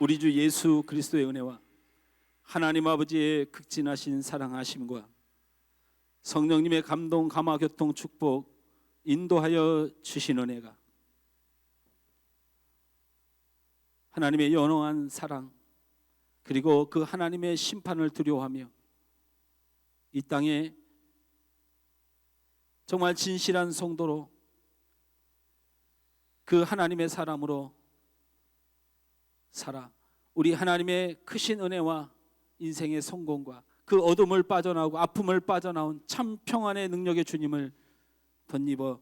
우리 주 예수 그리스도의 은혜와 하나님 아버지의 극진하신 사랑하심과 성령님의 감동, 감화, 교통, 축복, 인도하여 주신 은혜가 하나님의 연호한 사랑 그리고 그 하나님의 심판을 두려워하며 이 땅에 정말 진실한 성도로 그 하나님의 사람으로 살아 우리 하나님의 크신 은혜와 인생의 성공과 그 어둠을 빠져나오고 아픔을 빠져나온 참 평안의 능력의 주님을 덧입어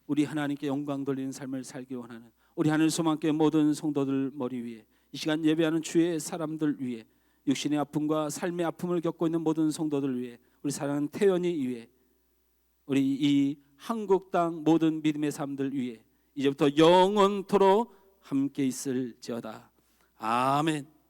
우리 하나님께 영광 돌리는 삶을 살기 원하는 우리 하늘 소망교회 모든 성도들 머리 위에 이 시간 예배하는 주의 사람들 위에 육신의 아픔과 삶의 아픔을 겪고 있는 모든 성도들 위해 우리 사랑하는 태연이 위해 우리 이 한국 땅 모든 믿음의 사람들 위해 이제부터 영원토록 함께 있을지어다. 아멘.